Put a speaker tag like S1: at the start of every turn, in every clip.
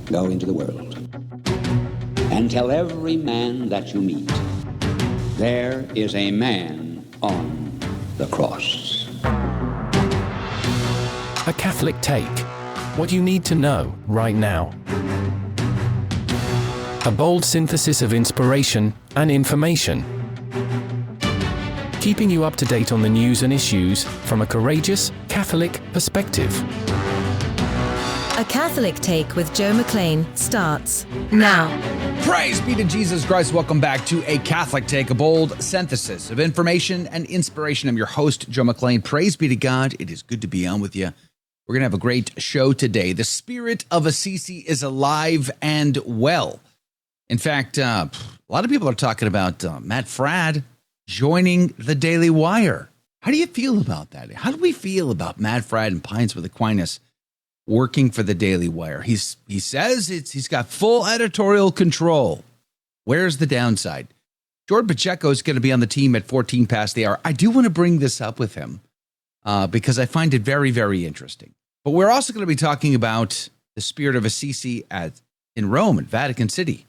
S1: Go into the world and tell every man that you meet, there is a man on the cross.
S2: A Catholic Take. What you need to know right now. A bold synthesis of inspiration and information. Keeping you up to date on the news and issues from a courageous Catholic perspective.
S3: A Catholic Take with Joe McClane starts now.
S4: Praise be to Jesus Christ. Welcome back to A Catholic Take, a bold synthesis of information and inspiration. I'm your host, Joe McClane. Praise be to God. It is good to be on with you. We're going to have a great show today. The spirit of Assisi is alive and well. In fact, a lot of people are talking about Matt Fradd joining the Daily Wire. How do you feel about that? How do we feel about Matt Fradd and Pines with Aquinas working for the Daily Wire? He says he's got full editorial control. Where's the downside? Jordan Pacheco is going to be on the team at 14 past the hour. I do want to bring this up with him because I find it very, very interesting. But we're also going to be talking about the spirit of Assisi in Rome, at Vatican City,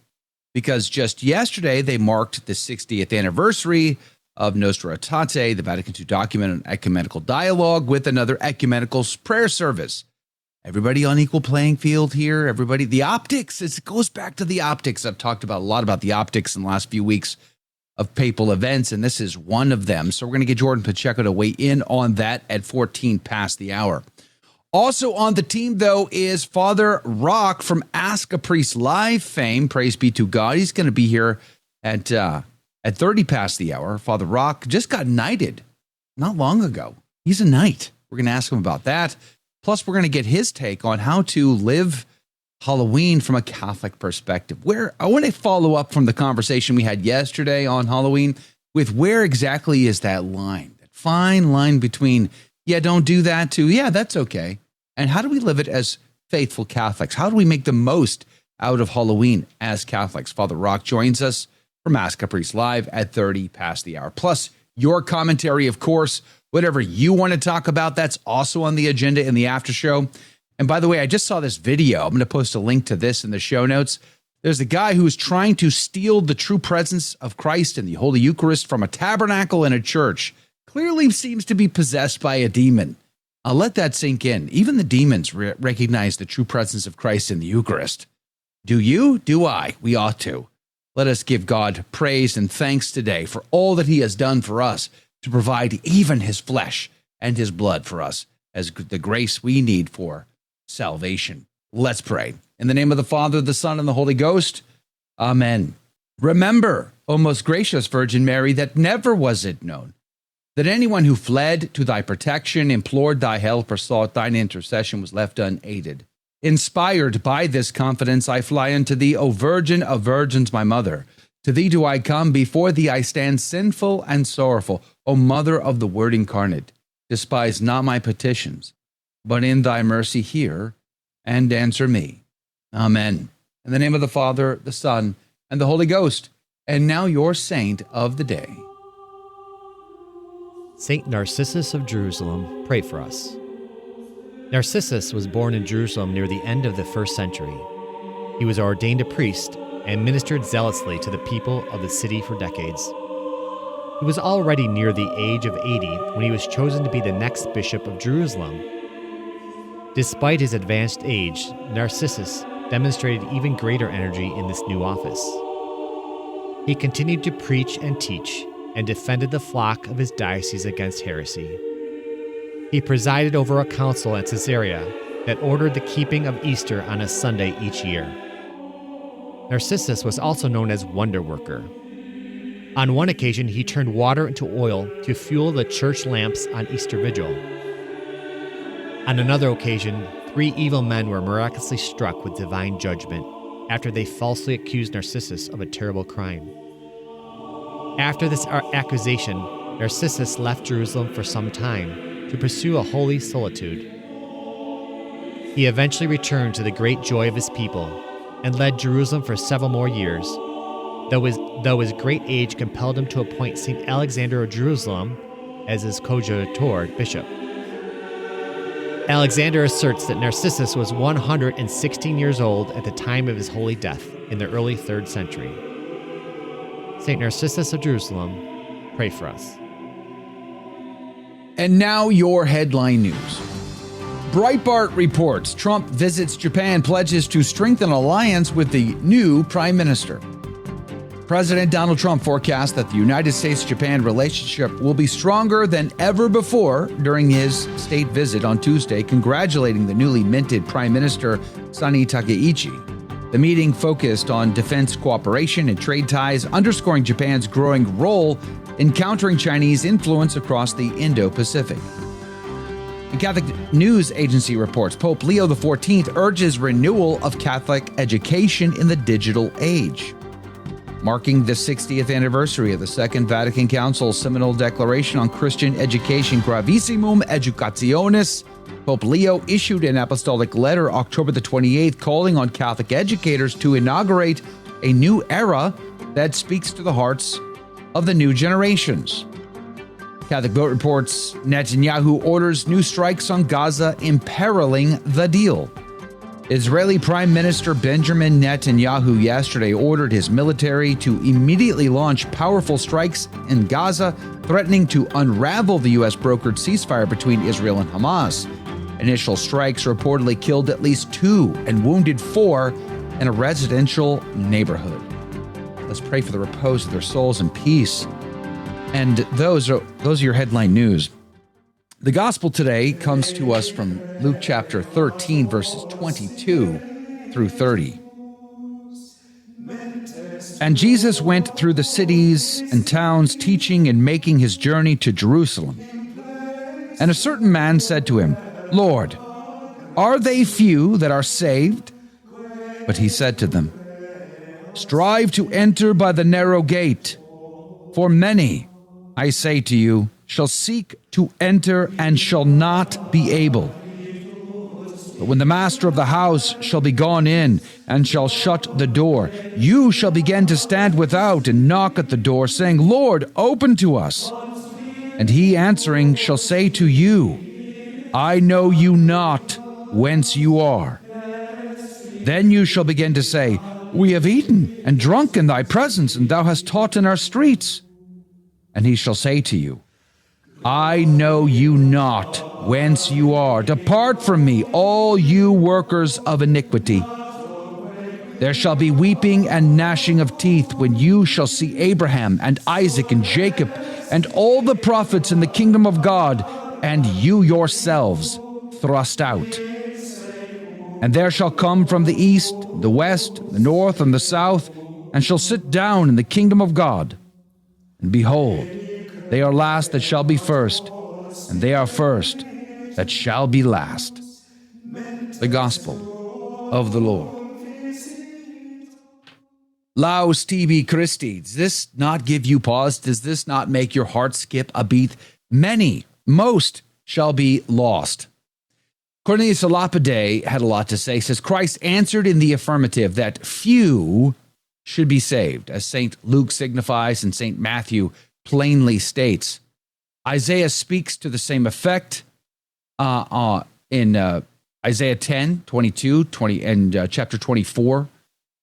S4: because just yesterday they marked the 60th anniversary of Nostra Aetate, the Vatican II document on ecumenical dialogue, with another ecumenical prayer service. Everybody on equal playing field here. Everybody, the optics, it goes back to the optics. I've talked a lot about the optics in the last few weeks of papal events, and this is one of them. So we're going to get Jordan Pacheco to weigh in on that at 14 past the hour. Also on the team, though, is Father Rock from Ask a Priest Live fame. Praise be to God. He's going to be here at 30 past the hour. Father Rock just got knighted not long ago. He's a knight. We're going to ask him about that. Plus, we're going to get his take on how to live Halloween from a Catholic perspective. Where I want to follow up from the conversation we had yesterday on Halloween with where exactly is that line, that fine line between, yeah, don't do that, to, yeah, that's okay. And how do we live it as faithful Catholics? How do we make the most out of Halloween as Catholics? Father Rock joins us from Ask a Priest Live at 30 past the hour. Plus, your commentary, of course. Whatever you want to talk about, that's also on the agenda in the after show. And by the way, I just saw this video. I'm going to post a link to this in the show notes. There's a guy who's trying to steal the true presence of Christ in the Holy Eucharist from a tabernacle in a church. Clearly seems to be possessed by a demon. I'll let that sink in. Even the demons recognize the true presence of Christ in the Eucharist. Do you? Do I? We ought to. Let us give God praise and thanks today for all that he has done for us, to provide even his flesh and his blood for us as the grace we need for salvation. Let's pray. In the name of the Father, the Son, and the Holy Ghost. Amen. Remember, O most gracious Virgin Mary, that never was it known that anyone who fled to thy protection, implored thy help, or sought thine intercession was left unaided. Inspired by this confidence, I fly unto thee, O Virgin of Virgins, my mother. To thee do I come, before thee I stand sinful and sorrowful. O Mother of the Word incarnate, despise not my petitions, but in thy mercy hear and answer me. Amen. In the name of the Father, the Son, and the Holy Ghost. And now your saint of the day.
S5: Saint Narcissus of Jerusalem, pray for us. Narcissus was born in Jerusalem near the end of the 1st century. He was ordained a priest and ministered zealously to the people of the city for decades. He was already near the age of 80 when he was chosen to be the next bishop of Jerusalem. Despite his advanced age, Narcissus demonstrated even greater energy in this new office. He continued to preach and teach and defended the flock of his diocese against heresy. He presided over a council at Caesarea that ordered the keeping of Easter on a Sunday each year. Narcissus was also known as Wonder Worker. On one occasion, he turned water into oil to fuel the church lamps on Easter Vigil. On another occasion, 3 evil men were miraculously struck with divine judgment after they falsely accused Narcissus of a terrible crime. After this accusation, Narcissus left Jerusalem for some time to pursue a holy solitude. He eventually returned to the great joy of his people and led Jerusalem for several more years, though his great age compelled him to appoint St. Alexander of Jerusalem as his coadjutor bishop. Alexander asserts that Narcissus was 116 years old at the time of his holy death in the early 3rd century. St. Narcissus of Jerusalem, pray for us.
S4: And now your headline news. Breitbart reports Trump visits Japan, pledges to strengthen alliance with the new prime minister. President Donald Trump forecasts that the United States-Japan relationship will be stronger than ever before during his state visit on Tuesday, congratulating the newly minted Prime Minister Sani Takaichi. The meeting focused on defense cooperation and trade ties, underscoring Japan's growing role in countering Chinese influence across the Indo-Pacific. The Catholic News Agency reports Pope Leo XIV urges renewal of Catholic education in the digital age. Marking the 60th anniversary of the Second Vatican Council's seminal declaration on Christian education, Gravissimum Educationis, Pope Leo issued an apostolic letter October the 28th calling on Catholic educators to inaugurate a new era that speaks to the hearts of the new generations. Catholic Vote reports Netanyahu orders new strikes on Gaza, imperiling the deal. Israeli Prime Minister Benjamin Netanyahu yesterday ordered his military to immediately launch powerful strikes in Gaza, threatening to unravel the U.S.-brokered ceasefire between Israel and Hamas. Initial strikes reportedly killed at least 2 and wounded 4 in a residential neighborhood. Let's pray for the repose of their souls and peace. And those are your headline news. The gospel today comes to us from Luke chapter 13, verses 22 through 30. And Jesus went through the cities and towns, teaching and making his journey to Jerusalem. And a certain man said to him, Lord, are they few that are saved? But he said to them, strive to enter by the narrow gate, for many, I say to you, shall seek to enter and shall not be able. But when the master of the house shall be gone in and shall shut the door, you shall begin to stand without and knock at the door, saying, Lord, open to us. And he answering shall say to you, I know you not whence you are. Then you shall begin to say, we have eaten and drunk in thy presence, and thou hast taught in our streets. And he shall say to you, I know you not whence you are. Depart from me, all you workers of iniquity. There shall be weeping and gnashing of teeth when you shall see Abraham and Isaac and Jacob and all the prophets in the kingdom of God, and you yourselves thrust out. And there shall come from the east, the west, the north, and the south, and shall sit down in the kingdom of God. And behold, they are last that shall be first, and they are first that shall be last. The Gospel of the Lord. Laus tibi Christi. Does this not give you pause? Does this not make your heart skip a beat? Many, most shall be lost. Cornelius a Lapide had a lot to say. He says, Christ answered in the affirmative that few should be saved, as St. Luke signifies and St. Matthew plainly states. Isaiah speaks to the same effect in Isaiah 10, 22, 20, and chapter 24.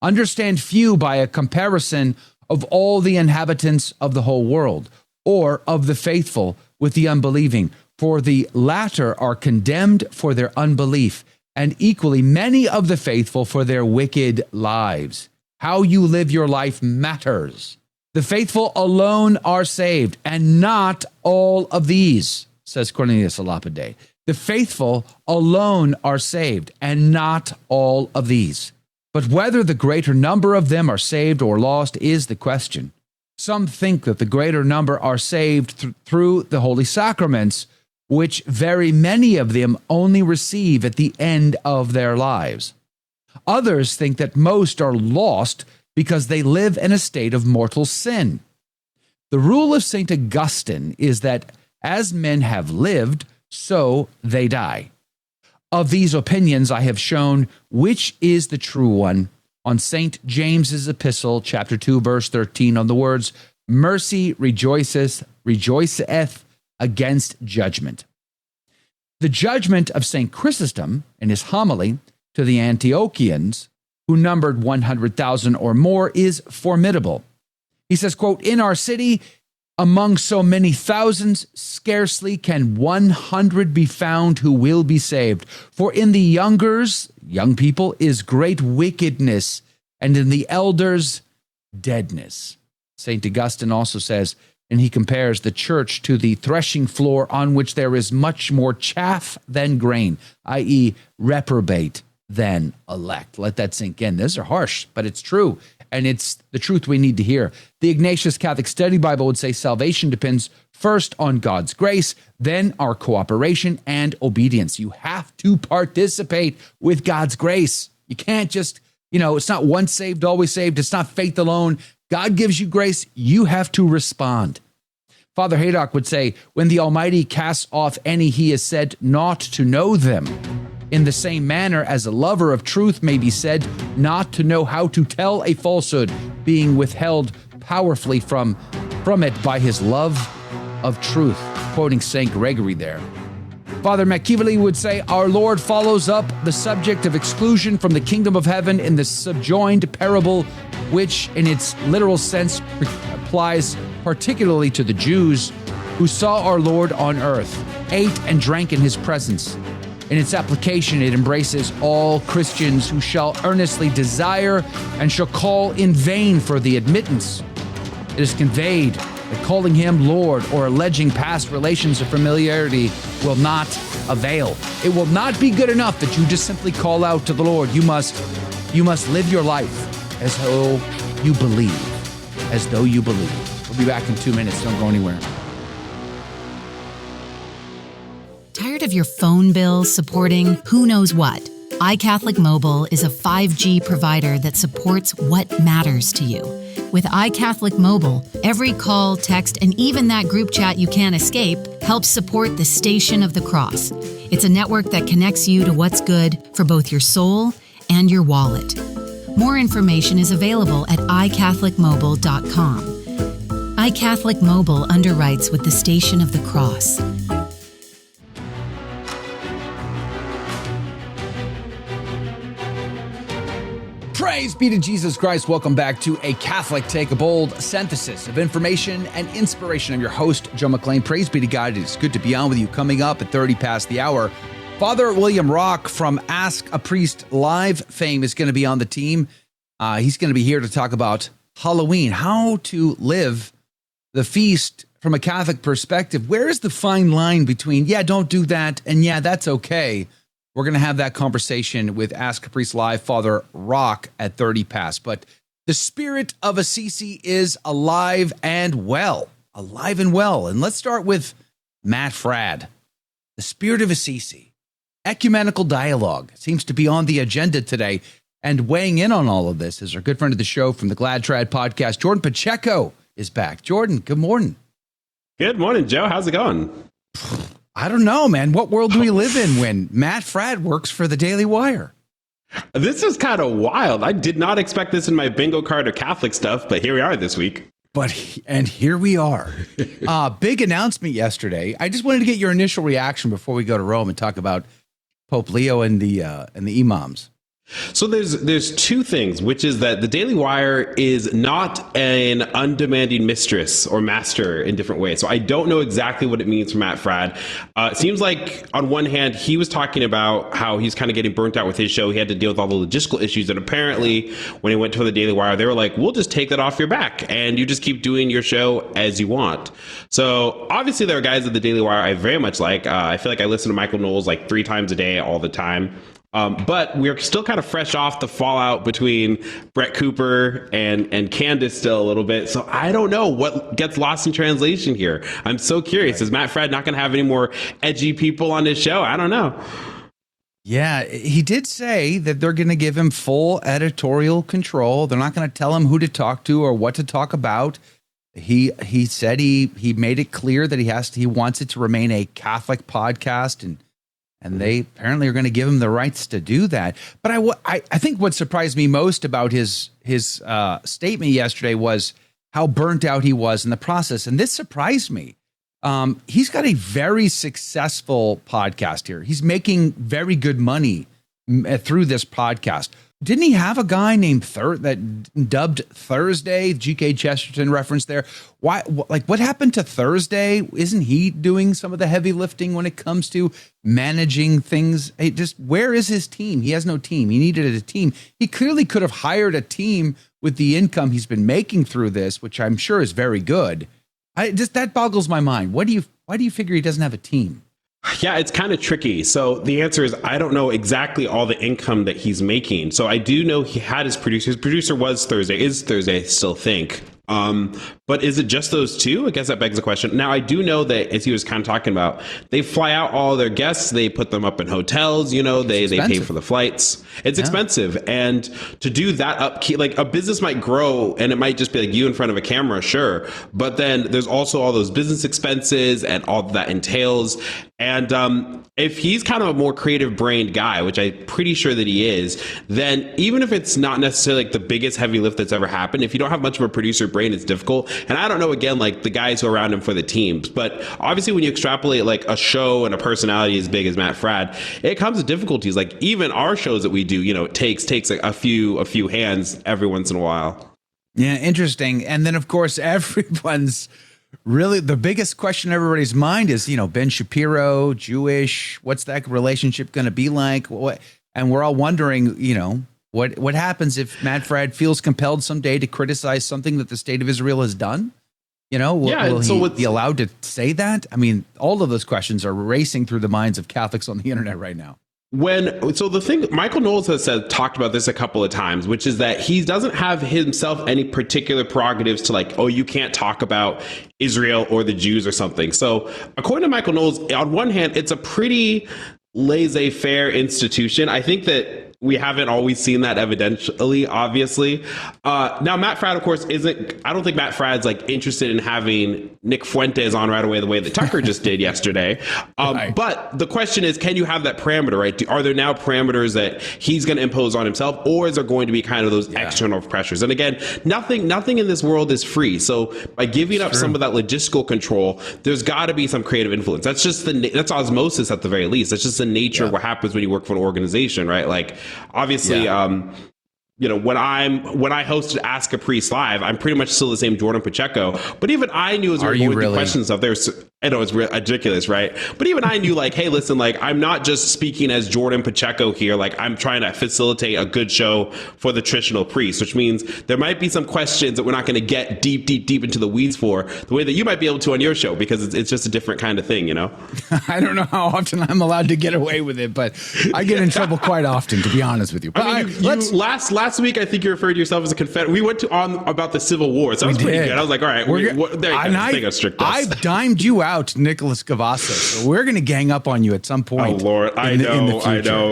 S4: Understand few by a comparison of all the inhabitants of the whole world, or of the faithful with the unbelieving. For the latter are condemned for their unbelief, and equally many of the faithful for their wicked lives. How you live your life matters. The faithful alone are saved, and not all of these, says Cornelius a Lapide. The faithful alone are saved, and not all of these. But whether the greater number of them are saved or lost is the question. Some think that the greater number are saved through the holy sacraments, which very many of them only receive at the end of their lives. Others think that most are lost because they live in a state of mortal sin. The rule of St. Augustine is that as men have lived, so they die. Of these opinions, I have shown which is the true one on St. James's Epistle, chapter 2, verse 13, on the words, mercy rejoiceth against judgment. The judgment of St. Chrysostom in his homily to the Antiochians, who numbered 100,000 or more, is formidable. He says, quote, "In our city, among so many thousands, scarcely can 100 be found who will be saved. For in the young people, is great wickedness, and in the elders, deadness." St. Augustine also says, and he compares the church to the threshing floor on which there is much more chaff than grain, i.e. reprobate than elect. Let that sink in. Those are harsh, but it's true. And it's the truth we need to hear. The Ignatius Catholic Study Bible would say salvation depends first on God's grace, then our cooperation and obedience. You have to participate with God's grace. You can't just, it's not once saved, always saved. It's not faith alone. God gives you grace. You have to respond. Father Haydock would say, when the Almighty casts off any he is said not to know them, in the same manner as a lover of truth may be said not to know how to tell a falsehood, being withheld powerfully from it by his love of truth. Quoting St. Gregory there. Father McKeevely would say, our Lord follows up the subject of exclusion from the kingdom of heaven in the subjoined parable, which in its literal sense applies particularly to the Jews who saw our Lord on earth, ate and drank in his presence. In its application, it embraces all Christians who shall earnestly desire and shall call in vain for the admittance. It is conveyed that calling him Lord or alleging past relations of familiarity will not avail. It will not be good enough that you just simply call out to the Lord. You must live your life as though you believe. As though you believe. We'll be back in 2 minutes. Don't go anywhere.
S6: Tired of your phone bill supporting who knows what? iCatholic Mobile is a 5G provider that supports what matters to you. With iCatholic Mobile, every call, text, and even that group chat you can't escape helps support the Station of the Cross. It's a network that connects you to what's good for both your soul and your wallet. More information is available at iCatholicMobile.com. iCatholic Mobile underwrites with the Station of the Cross.
S4: Praise be to Jesus Christ. Welcome back to A Catholic Take, a bold synthesis of information and inspiration. I'm your host, Joe McClane. Praise be to God. It is good to be on with you. Coming up at 30 past the hour, Father William Rock from Ask a Priest Live fame is going to be on the team. He's going to be here to talk about Halloween, how to live the feast from a Catholic perspective. Where is the fine line between, yeah, don't do that, and yeah, that's okay? We're going to have that conversation with Ask a Priest Live, Father Rock, at 30 past. But the spirit of Assisi is alive and well. Alive and well. And let's start with Matt Fradd. The spirit of Assisi. Ecumenical dialogue seems to be on the agenda today. And weighing in on all of this is our good friend of the show from the Glad Trad podcast, Jordan Pacheco, is back. Jordan, good morning.
S7: Good morning, Joe. How's it going?
S4: I don't know, man. What world do we live in when Matt Fradd works for the Daily Wire?
S7: This is kind of wild. I did not expect this in my bingo card of Catholic stuff, but here we are this week.
S4: And here we are. Big announcement yesterday. I just wanted to get your initial reaction before we go to Rome and talk about Pope Leo and the imams.
S7: So there's two things, which is that the Daily Wire is not an undemanding mistress or master in different ways. So I don't know exactly what it means for Matt Fradd. It seems like on one hand, he was talking about how he's kind of getting burnt out with his show. He had to deal with all the logistical issues. And apparently when he went to the Daily Wire, they were like, we'll just take that off your back and you just keep doing your show as you want. So obviously there are guys at the Daily Wire I very much like. I feel like I listen to Michael Knowles like 3 times a day all the time. But we're still kind of fresh off the fallout between Brett Cooper and Candace still a little bit. So I don't know what gets lost in translation here. I'm so curious. Is Matt Fradd not going to have any more edgy people on his show? I don't know.
S4: Yeah, he did say that they're going to give him full editorial control. They're not going to tell him who to talk to or what to talk about. He said he made it clear that he wants it to remain a Catholic podcast, and they apparently are going to give him the rights to do that. But I think what surprised me most about his statement yesterday was how burnt out he was in the process. And this surprised me. He's got a very successful podcast here. He's making very good money through this podcast. Didn't he have a guy named that dubbed Thursday? G.K. Chesterton reference there. Why? What happened to Thursday? Isn't he doing some of the heavy lifting when it comes to managing things? Where is his team? He has no team. He needed a team. He clearly could have hired a team with the income he's been making through this, which I'm sure is very good. That boggles my mind. Why do you figure he doesn't have a team?
S7: Yeah, it's kind of tricky. So the answer is I don't know exactly all the income that he's making. So I do know he had his producer. His producer was Thursday, is Thursday, I still think. But is it just those two? I guess that begs the question. Now, I do know that, as he was kind of talking about, they fly out all their guests. They put them up in hotels. They pay for the flights. It's expensive. And to do that upkeep, like a business might grow and it might just be like you in front of a camera, sure. But then there's also all those business expenses and all that entails. And if he's kind of a more creative brained guy, which I'm pretty sure that he is, then even if it's not necessarily like the biggest heavy lift that's ever happened, if you don't have much of a producer brain, it's difficult. And I don't know, again, like the guys who are around him for the teams, but obviously when you extrapolate like a show and a personality as big as Matt Fradd, it comes with difficulties. Like even our shows that we do, it takes like a few hands every once in a while.
S4: Yeah, interesting. And then of course everyone's really the biggest question in everybody's mind is, Ben Shapiro, Jewish, what's that relationship going to be like? And we're all wondering, what happens if Matt Fradd feels compelled someday to criticize something that the state of Israel has done? Will he be allowed to say that? I mean, all of those questions are racing through the minds of Catholics on the internet right now.
S7: So the thing, Michael Knowles has talked about this a couple of times, which is that he doesn't have himself any particular prerogatives to like, oh, you can't talk about Israel or the Jews or something. So according to Michael Knowles, on one hand, it's a pretty laissez-faire institution. I think that we haven't always seen that evidentially, obviously. Now, Matt Fradd, of course, I don't think Matt Fradd's like interested in having Nick Fuentes on right away the way that Tucker just did yesterday. Right. But the question is, can you have that parameter, right? Are there now parameters that he's going to impose on himself, or is there going to be kind of those external pressures? And again, nothing in this world is free. So by giving up some of that logistical control, there's got to be some creative influence. That's just that's osmosis at the very least. That's just the nature of what happens when you work for an organization, right? Like, obviously, when I hosted Ask a Priest Live, I'm pretty much still the same Jordan Pacheco. But even I knew as we were going through questions stuff, I know it's ridiculous, right? But even I knew, like, hey, listen, like, I'm not just speaking as Jordan Pacheco here. Like, I'm trying to facilitate a good show for the traditional priest, which means there might be some questions that we're not going to get deep into the weeds for the way that you might be able to on your show, because it's just a different kind of thing,
S4: I don't know how often I'm allowed to get away with it, but I get in trouble quite often, to be honest with you. But
S7: I mean, last week, I think you referred to yourself as a Confederate. We went on about the Civil War, so that was pretty good. I was like, all right,
S4: I've dimed you out, Nicholas Cavazos. So we're going to gang up on you at some point.
S7: Oh Lord, I know.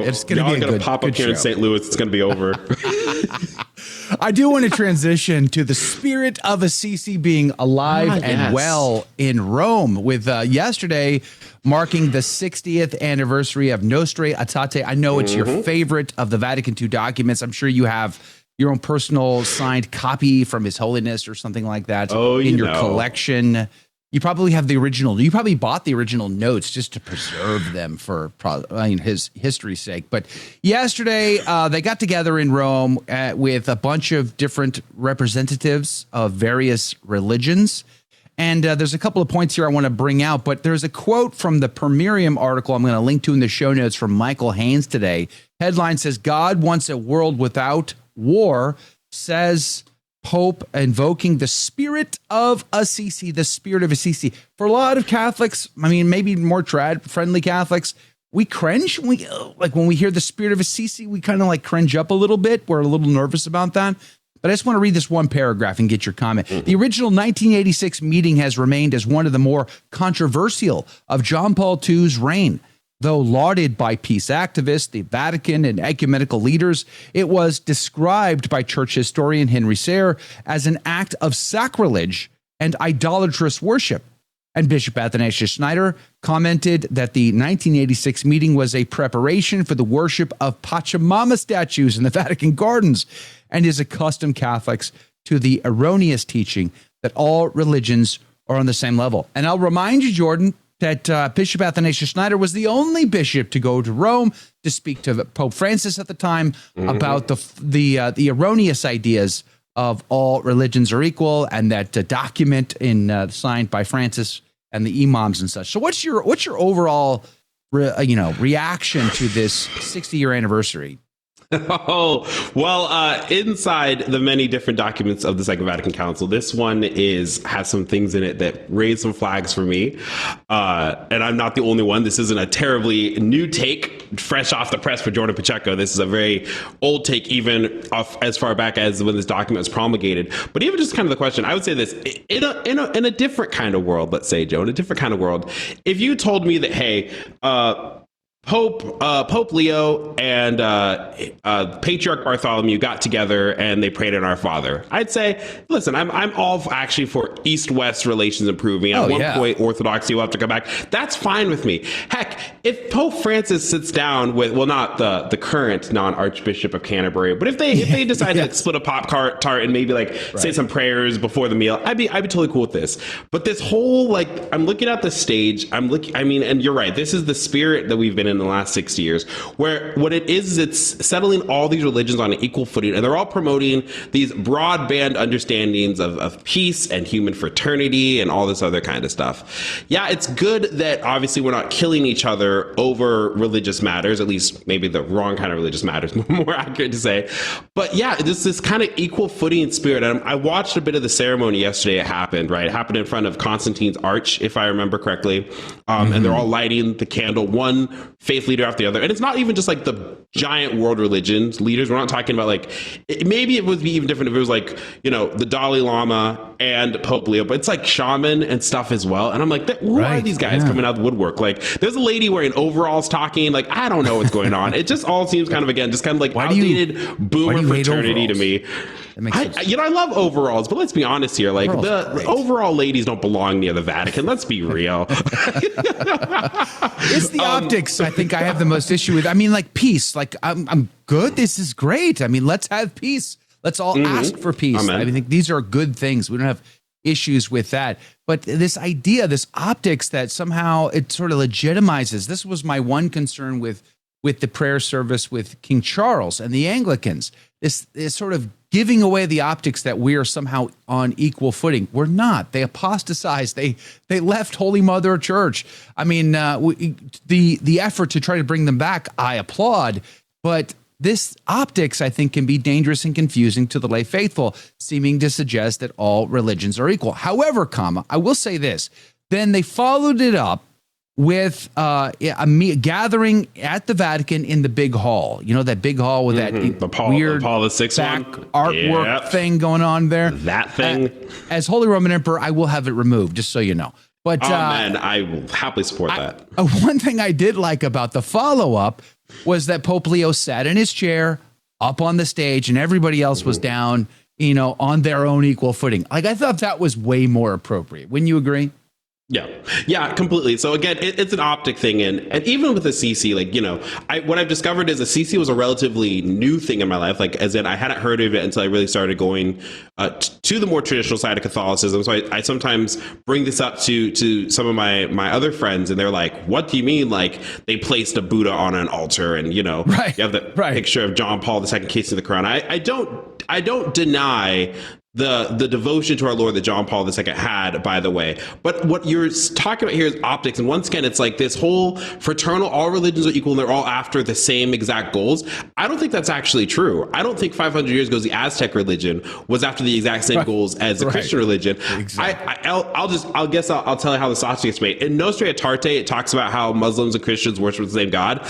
S4: It's going to be a
S7: pop up here in St. Louis. It's going to be over.
S4: I do want to transition to the spirit of Assisi being alive and well in Rome, with yesterday marking the 60th anniversary of Nostre Aetate. I know it's your favorite of the Vatican II documents. I'm sure you have your own personal signed copy from His Holiness or something like that in your collection. You probably have the original. You probably bought the original notes just to preserve them for his history's sake. But yesterday, they got together in Rome with a bunch of different representatives of various religions. And there's a couple of points here I want to bring out. But there's a quote from the Primarium article I'm going to link to in the show notes from Michael Haynes today. Headline says, "God wants a world without war," says Pope, invoking the spirit of Assisi, the spirit of Assisi. For a lot of Catholics, I mean, maybe more trad-friendly Catholics, we cringe. When we hear the spirit of Assisi, we kind of like cringe up a little bit. We're a little nervous about that. But I just want to read this one paragraph and get your comment. The original 1986 meeting has remained as one of the more controversial of John Paul II's reign. Though lauded by peace activists, the Vatican, and ecumenical leaders, it was described by church historian Henry Sayre as an act of sacrilege and idolatrous worship. And Bishop Athanasius Schneider commented that the 1986 meeting was a preparation for the worship of Pachamama statues in the Vatican gardens, and is accustomed Catholics to the erroneous teaching that all religions are on the same level. And I'll remind you, Jordan, that Bishop Athanasius Schneider was the only bishop to go to Rome to speak to Pope Francis at the time about the erroneous ideas of all religions are equal, and that document signed by Francis and the imams and such. So what's your overall reaction to this 60-year anniversary?
S7: Oh, well, inside the many different documents of the Second Vatican Council, this one has some things in it that raise some flags for me. And I'm not the only one. This isn't a terribly new take, fresh off the press for Jordan Pacheco. This is a very old take, even as far back as when this document was promulgated. But even just kind of the question, I would say this, in a different kind of world, let's say, Joe, in a different kind of world, if you told me that, hey, Pope Leo and Patriarch Bartholomew got together and they prayed in Our Father, I'd say, listen, I'm all actually for East-West relations improving. At one point, Orthodoxy will have to come back. That's fine with me. Heck, if Pope Francis sits down with, well, not the current non-Archbishop of Canterbury, but if they decide to split a Pop-Tart and maybe say some prayers before the meal, I'd be totally cool with this. But this whole, I'm looking at the stage, and you're right, this is the spirit that we've been in the last 60 years, where what it is it's settling all these religions on an equal footing, and they're all promoting these broadband understandings of peace and human fraternity and all this other kind of stuff. Yeah, it's good that obviously we're not killing each other over religious matters, at least maybe the wrong kind of religious matters, more accurate to say. But yeah, this kind of equal footing spirit. And I watched a bit of the ceremony yesterday. It happened in front of Constantine's Arch, if I remember correctly. And they're all lighting the candle, one faith leader after the other. And it's not even just the giant world religions leaders. We're not talking about maybe it would be even different if it was the Dalai Lama and Pope Leo, but it's shaman and stuff as well. And I'm who are these guys coming out of the woodwork? There's a lady wearing overalls talking, I don't know what's going on. It just all seems kind of outdated boomer fraternity to me. I love overalls, but let's be honest here. The overall ladies don't belong near the Vatican. Let's be real.
S4: It's the optics I think I have the most issue with. I mean, peace. I'm good. This is great. I mean, let's have peace. Let's all ask for peace. Amen. I think these are good things. We don't have issues with that. But this idea, this optics that somehow it sort of legitimizes. This was my one concern with the prayer service with King Charles and the Anglicans. This sort of giving away the optics that we are somehow on equal footing. We're not. They apostatized. They left Holy Mother Church. I mean, the effort to try to bring them back, I applaud. But this optics, I think, can be dangerous and confusing to the lay faithful, seeming to suggest that all religions are equal. However, I will say this. Then they followed it up with a gathering at the Vatican in the big hall. You know, that big hall with that weird
S7: Paul VI
S4: back artwork thing going on there.
S7: That thing.
S4: As Holy Roman Emperor, I will have it removed, just so you know. But
S7: man, I will happily support that.
S4: One thing I did like about the follow-up was that Pope Leo sat in his chair up on the stage and everybody else was down, on their own equal footing. I thought that was way more appropriate. Wouldn't you agree?
S7: Yeah, completely. So again, it's an optic thing. And even with Assisi, what I've discovered is Assisi was a relatively new thing in my life. As in I hadn't heard of it until I really started going to the more traditional side of Catholicism. So I sometimes bring this up to some of my other friends and they're like, what do you mean? They placed a Buddha on an altar and, you have the picture of John Paul II kissing the crown. I don't deny the devotion to our Lord that John Paul II had, by the way. But what you're talking about here is optics. And once again, it's this whole fraternal, all religions are equal and they're all after the same exact goals. I don't think that's actually true. I don't think 500 years ago, the Aztec religion was after the exact same goals as the Christian religion. Exactly. I'll tell you how the sausage gets made. In Nostra Aetate, it talks about how Muslims and Christians worship the same God.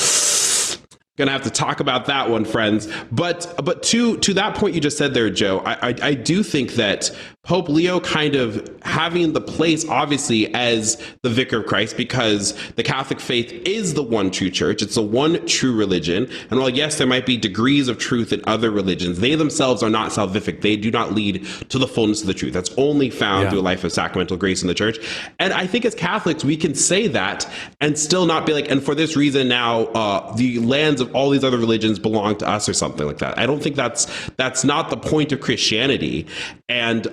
S7: Gonna have to talk about that one, friends. But to that point you just said there, Joe, I do think that Pope Leo kind of having the place, obviously, as the vicar of Christ, because the Catholic faith is the one true church. It's the one true religion. And while, yes, there might be degrees of truth in other religions, they themselves are not salvific. They do not lead to the fullness of the truth. That's only found through a life of sacramental grace in the church. And I think as Catholics, we can say that and still not be and for this reason now, the lands of all these other religions belong to us or something like that. I don't think that's not the point of Christianity. And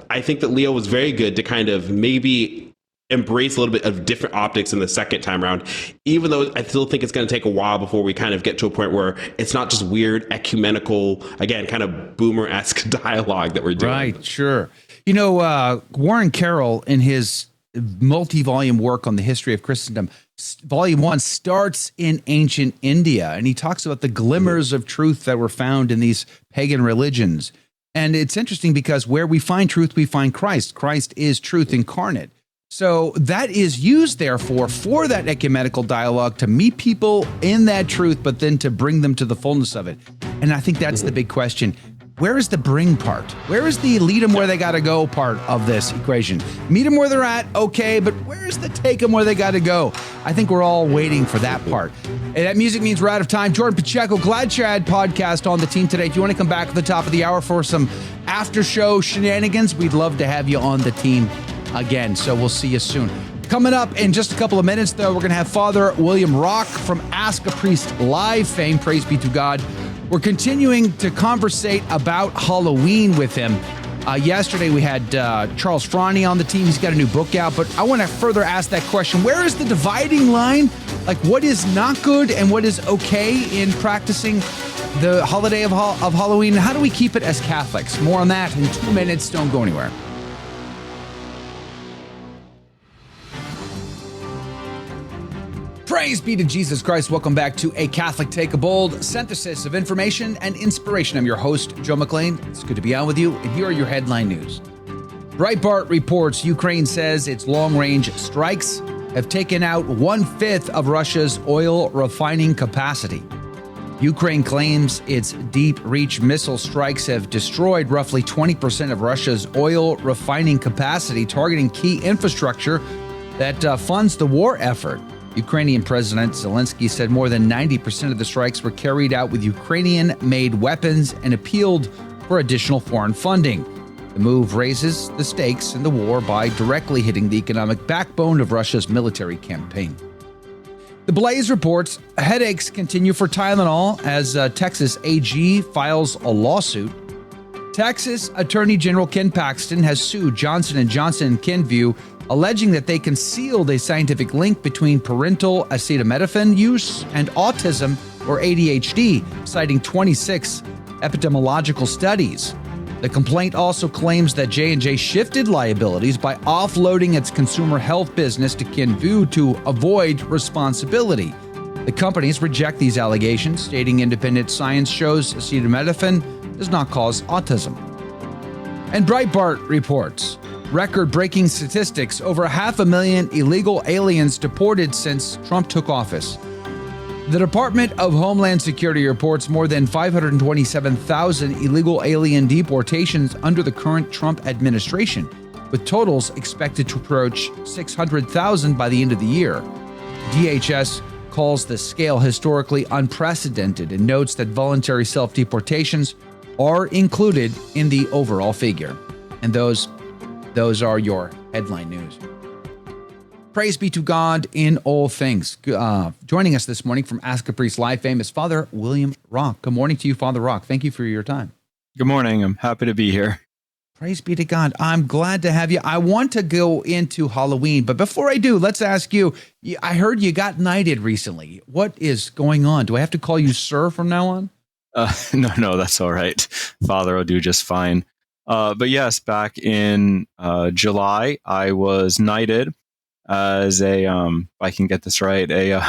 S7: I think that Leo was very good to kind of maybe embrace a little bit of different optics in the second time around, even though I still think it's going to take a while before we kind of get to a point where it's not just weird ecumenical, again, kind of boomer-esque dialogue that we're doing.
S4: Right, sure. Warren Carroll, in his multi-volume work on the history of Christendom, Volume 1 starts in ancient India, and he talks about the glimmers of truth that were found in these pagan religions. And it's interesting because where we find truth, we find Christ. Christ is truth incarnate. So that is used, therefore, for that ecumenical dialogue to meet people in that truth, but then to bring them to the fullness of it. And I think that's the big question. Where is the bring part? Where is the lead them where they got to go part of this equation? Meet them where they're at, okay, but where is the take them where they got to go? I think we're all waiting for that part. And that music means we're out of time. Jordan Pacheco, glad you had podcast on the team today. If you want to come back at the top of the hour for some after show shenanigans, we'd love to have you on the team again. So we'll see you soon. Coming up in just a couple of minutes, though, we're going to have Father William Rock from Ask a Priest Live fame. Praise be to God. We're continuing to conversate about Halloween with him. Yesterday, we had Charles Franny on the team. He's got a new book out, but I want to further ask that question. Where is the dividing line? Like, what is not good and what is okay in practicing the holiday of Halloween? How do we keep it as Catholics? More on that in 2 minutes. Don't go anywhere. Praise be to Jesus Christ. Welcome back to A Catholic Take, a bold synthesis of information and inspiration. I'm your host, Joe McClane. It's good to be on with you, and here are your headline news. Breitbart reports Ukraine says its long-range strikes have taken out 1/5 of Russia's oil refining capacity. Ukraine claims its deep-reach missile strikes have destroyed roughly 20% of Russia's oil refining capacity, targeting key infrastructure that funds the war effort. Ukrainian President Zelensky said more than 90% of the strikes were carried out with Ukrainian-made weapons and appealed for additional foreign funding. The move raises the stakes in the war by directly hitting the economic backbone of Russia's military campaign. The Blaze reports headaches continue for Tylenol as Texas AG files a lawsuit. Texas Attorney General Ken Paxton has sued Johnson & Johnson and Kenvue, alleging that they concealed a scientific link between parental acetaminophen use and autism or ADHD, citing 26 epidemiological studies. The complaint also claims that J&J shifted liabilities by offloading its consumer health business to Kenvue to avoid responsibility. The companies reject these allegations, stating independent science shows acetaminophen does not cause autism. And Breitbart reports record-breaking statistics, over 500,000 illegal aliens deported since Trump took office. The Department of Homeland Security reports more than 527,000 illegal alien deportations under the current Trump administration, with totals expected to approach 600,000 by the end of the year. DHS calls the scale historically unprecedented and notes that voluntary self-deportations are included in the overall figure. And those are your headline news. Praise be to God in all things. Joining us this morning from Ask a Priest Live fame is Father William Rock. Good morning to you, Father Rock. Thank you for your time.
S8: Good morning. I'm happy to be here.
S4: Praise be to God. I'm glad to have you. I want to go into Halloween, but before I do, let's ask you, I heard you got knighted recently. What is going on? Do I have to call you sir from now on?
S8: No, that's all right. Father will do just fine. But yes, back in July, I was knighted as a, if I can get this right, a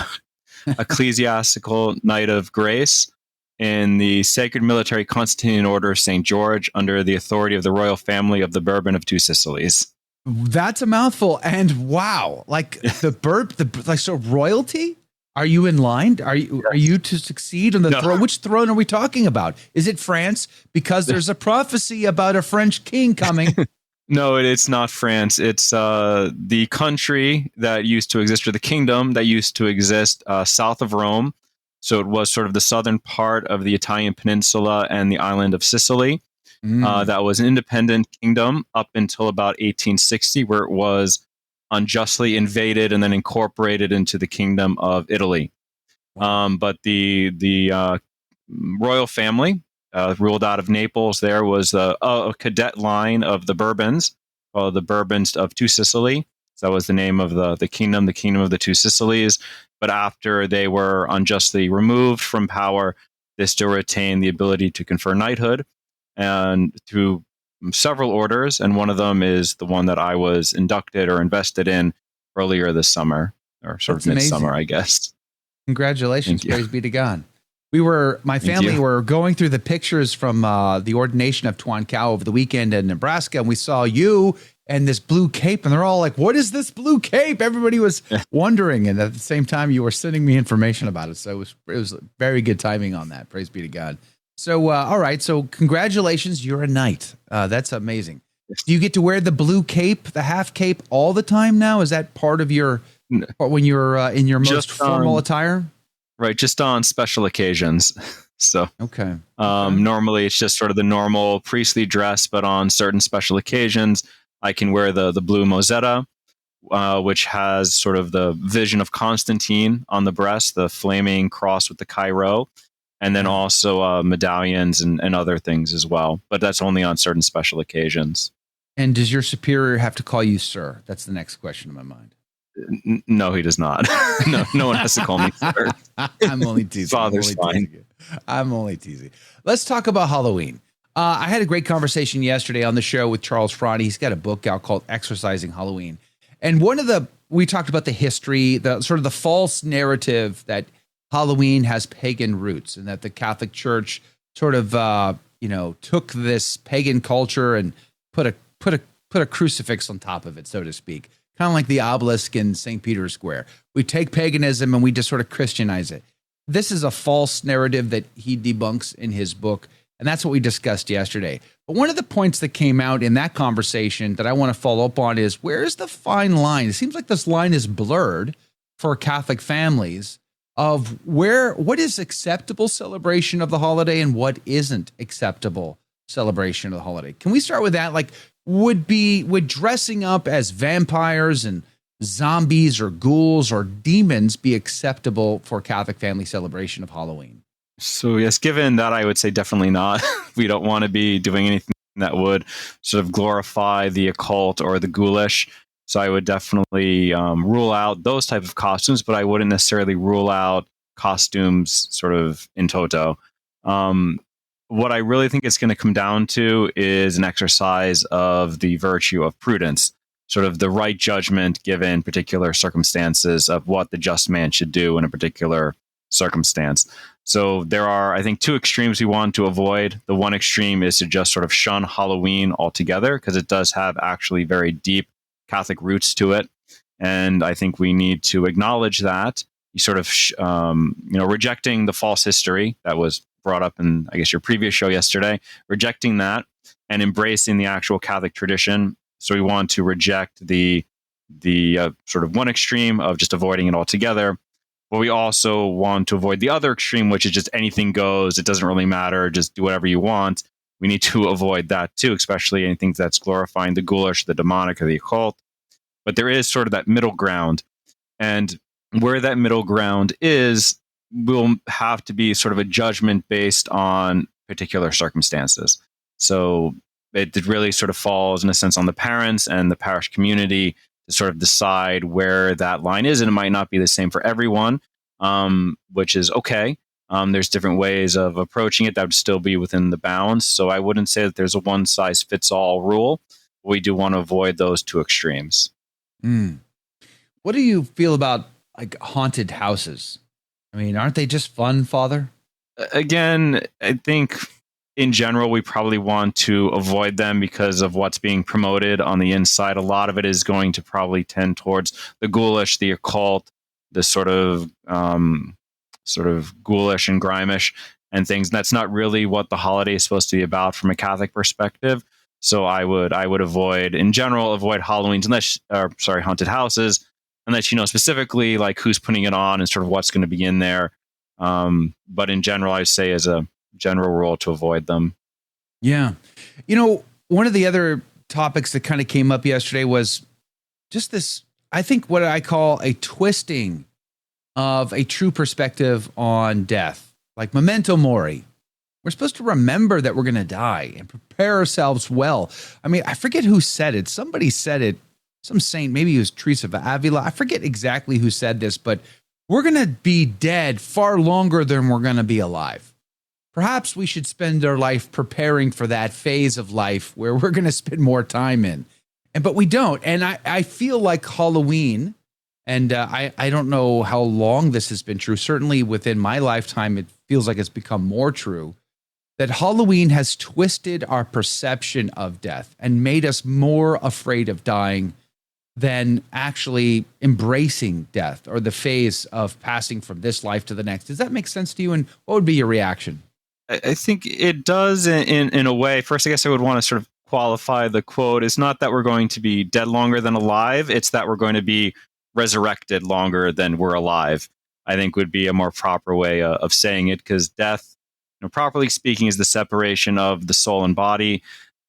S8: ecclesiastical knight of grace in the Sacred Military Constantinian Order of St. George under the authority of the royal family of the Bourbon of Two Sicilies.
S4: That's a mouthful. And wow, like so royalty? Are you in line? Are you to succeed on the throne? Which throne are we talking about? Is it France? Because there's a prophecy about a French king coming.
S8: No, it's not France. It's the country that used to exist, or the kingdom that used to exist south of Rome. So it was sort of the southern part of the Italian peninsula and the island of Sicily. That was an independent kingdom up until about 1860, where it was unjustly invaded and then incorporated into the Kingdom of Italy. But the royal family ruled out of Naples. There was a cadet line of the Bourbons, called the Bourbons of Two Sicily. So that was the name of the kingdom of the Two Sicilies. But after they were unjustly removed from power, they still retained the ability to confer knighthood, and through several orders. And one of them is the one that I was inducted or invested in earlier this summer, or sort
S4: That's
S8: of midsummer,
S4: amazing.
S8: I guess.
S4: Congratulations.
S8: Thank you.
S4: Praise be to God. My family were going through the pictures from the ordination of Tuan Kao over the weekend in Nebraska, and we saw you and this blue cape, and they're all like, what is this blue cape? Everybody was wondering. And at the same time, you were sending me information about it. So it was very good timing on that. Praise be to God. So, all right. So congratulations. You're a knight. That's amazing. Do you get to wear the blue cape, the half cape all the time now? Is that part of your, when you're in your most formal attire?
S8: Right. Just on special occasions. So,
S4: okay.
S8: Normally it's just sort of the normal priestly dress, but on certain special occasions, I can wear the blue mozzetta, which has sort of the vision of Constantine on the breast, the flaming cross with the Chi-Rho, and then also medallions and other things as well. But that's only on certain special occasions.
S4: And does your superior have to call you sir? That's the next question in my mind.
S8: No, he does not. No one has to call me sir.
S4: I'm only teasing.
S8: Father's fine.
S4: I'm only teasing. Let's talk about Halloween. I had a great conversation yesterday on the show with Charles Fronte. He's got a book out called Exorcising Halloween. And we talked about the history, the sort of the false narrative that Halloween has pagan roots, and that the Catholic Church sort of, took this pagan culture and put a crucifix on top of it, so to speak. Kind of like the obelisk in St. Peter's Square. We take paganism and we just sort of Christianize it. This is a false narrative that he debunks in his book. And that's what we discussed yesterday. But one of the points that came out in that conversation that I want to follow up on is, where's the fine line? It seems like this line is blurred for Catholic families of what is acceptable celebration of the holiday and what isn't acceptable celebration of the holiday. Can we start with that? Like, would dressing up as vampires and zombies or ghouls or demons be acceptable for Catholic family celebration of Halloween?
S8: So yes, given that, I would say definitely not. We don't want to be doing anything that would sort of glorify the occult or the ghoulish. So I would definitely rule out those type of costumes, but I wouldn't necessarily rule out costumes sort of in toto. What I really think it's going to come down to is an exercise of the virtue of prudence, sort of the right judgment given particular circumstances of what the just man should do in a particular circumstance. So there are, I think, two extremes we want to avoid. The one extreme is to just sort of shun Halloween altogether, because it does have actually very deep Catholic roots to it. And I think we need to acknowledge that. You sort of, rejecting the false history that was brought up in, I guess, your previous show yesterday, rejecting that and embracing the actual Catholic tradition. So we want to reject the sort of one extreme of just avoiding it altogether. But we also want to avoid the other extreme, which is just anything goes. It doesn't really matter. Just do whatever you want. We need to avoid that too, especially anything that's glorifying the ghoulish, the demonic, or the occult. But there is sort of that middle ground. And where that middle ground is, will have to be sort of a judgment based on particular circumstances. So it really sort of falls, in a sense, on the parents and the parish community to sort of decide where that line is. And it might not be the same for everyone, which is okay. There's different ways of approaching it that would still be within the bounds. So I wouldn't say that there's a one-size-fits-all rule. We do want to avoid those two extremes.
S4: What do you feel about like haunted houses? I mean, aren't they just fun, Father?
S8: Again, I think in general, we probably want to avoid them because of what's being promoted on the inside. A lot of it is going to probably tend towards the ghoulish, the occult, the sort of ghoulish and grimish and things. And that's not really what the holiday is supposed to be about from a Catholic perspective. So I would avoid Halloweens, haunted houses, unless you know specifically like who's putting it on and sort of what's going to be in there. But in general, I say as a general rule to avoid them.
S4: Yeah. You know, one of the other topics that kind of came up yesterday was just this, I think what I call a twisting of a true perspective on death, like memento mori. We're supposed to remember that we're going to die and prepare ourselves well. I mean, I forget who said it. Somebody said it, some saint, maybe it was Teresa of Avila. I forget exactly who said this, but we're going to be dead far longer than we're going to be alive. Perhaps we should spend our life preparing for that phase of life where we're going to spend more time in. But we don't. And I feel like Halloween, and I don't know how long this has been true. Certainly within my lifetime, it feels like it's become more true. That Halloween has twisted our perception of death and made us more afraid of dying than actually embracing death or the phase of passing from this life to the next. Does that make sense to you? And what would be your reaction?
S8: I think it does in a way. First, I guess I would want to sort of qualify the quote. It's not that we're going to be dead longer than alive. It's that we're going to be resurrected longer than we're alive, I think would be a more proper way of saying it, because death, properly speaking, is the separation of the soul and body,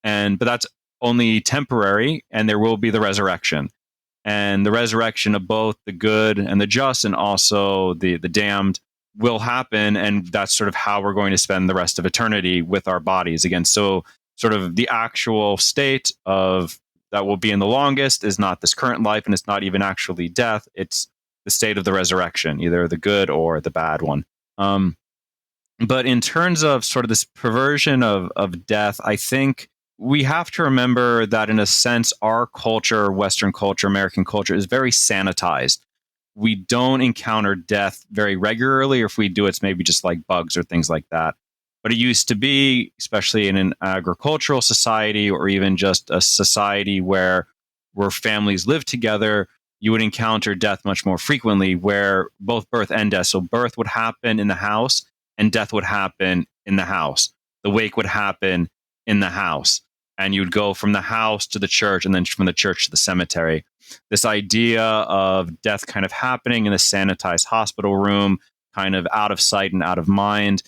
S8: but that's only temporary, and there will be the resurrection, and the resurrection of both the good and the just, and also the damned, will happen, and that's sort of how we're going to spend the rest of eternity with our bodies again. So, sort of the actual state of that will be in the longest is not this current life, and it's not even actually death. It's the state of the resurrection, either the good or the bad one. But in terms of sort of this perversion of death, I think we have to remember that in a sense, our culture, Western culture, American culture, is very sanitized. We don't encounter death very regularly, or if we do, it's maybe just like bugs or things like that. But it used to be, especially in an agricultural society or even just a society where families live together, you would encounter death much more frequently, where both birth and death. So birth would happen in the house, and death would happen in the house. The wake would happen in the house. And you'd go from the house to the church, and then from the church to the cemetery. This idea of death kind of happening in a sanitized hospital room, kind of out of sight and out of mind.